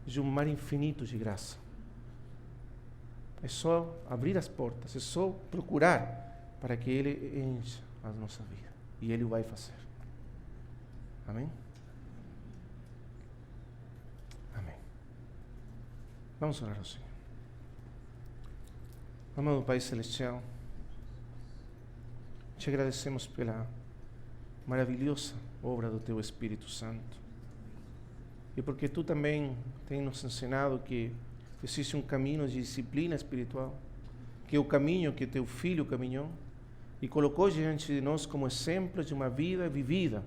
de um mar infinito de graça. É só abrir as portas, é só procurar para que Ele encha a nossa vida. E Ele o vai fazer. Amém? Amém. Vamos orar ao Senhor. Amado Pai Celestial, te agradecemos pela maravilhosa obra do Teu Espírito Santo. e porque Tu também tens nos ensinado que existe um caminho de disciplina espiritual, que é o caminho que Teu Filho caminhou e colocou diante de nós como exemplo de uma vida vivida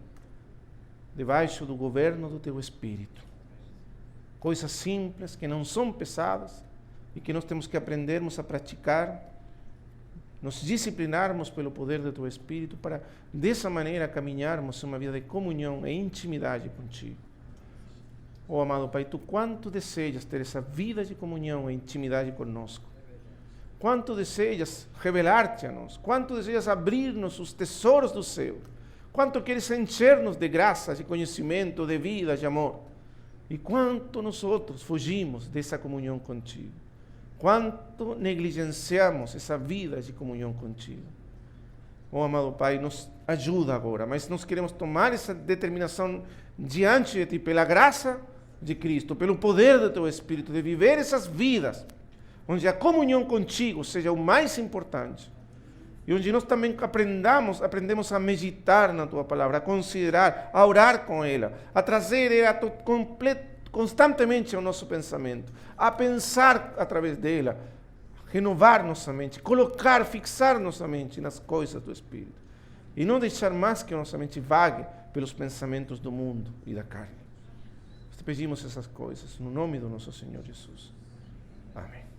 debaixo do governo do Teu Espírito. Coisas simples que não são pesadas e que nós temos que aprendermos a praticar, nos disciplinarmos pelo poder do Teu Espírito para, dessa maneira, caminharmos uma vida de comunhão e intimidade contigo. Oh, amado Pai, Tu quanto desejas ter essa vida de comunhão e intimidade conosco. Quanto desejas revelar-te a nós. Quanto desejas abrir-nos os tesouros do céu. Quanto queres encher-nos de graça, de conhecimento, de vida, de amor. E quanto nós outros fugimos dessa comunhão contigo. Quanto negligenciamos essa vida de comunhão contigo. Oh, amado Pai, nos ajuda agora, mas nós queremos tomar essa determinação diante de Ti, pela graça de Cristo, pelo poder do Teu Espírito, de viver essas vidas, onde a comunhão contigo seja o mais importante, e onde nós também aprendemos a meditar na Tua Palavra, a considerar, a orar com ela, a trazer ela constantemente ao nosso pensamento, a pensar através dela, renovar nossa mente, colocar, fixar nossa mente nas coisas do Espírito, e não deixar mais que nossa mente vague pelos pensamentos do mundo e da carne. Nós te pedimos essas coisas no nome do nosso Senhor Jesus. Amém.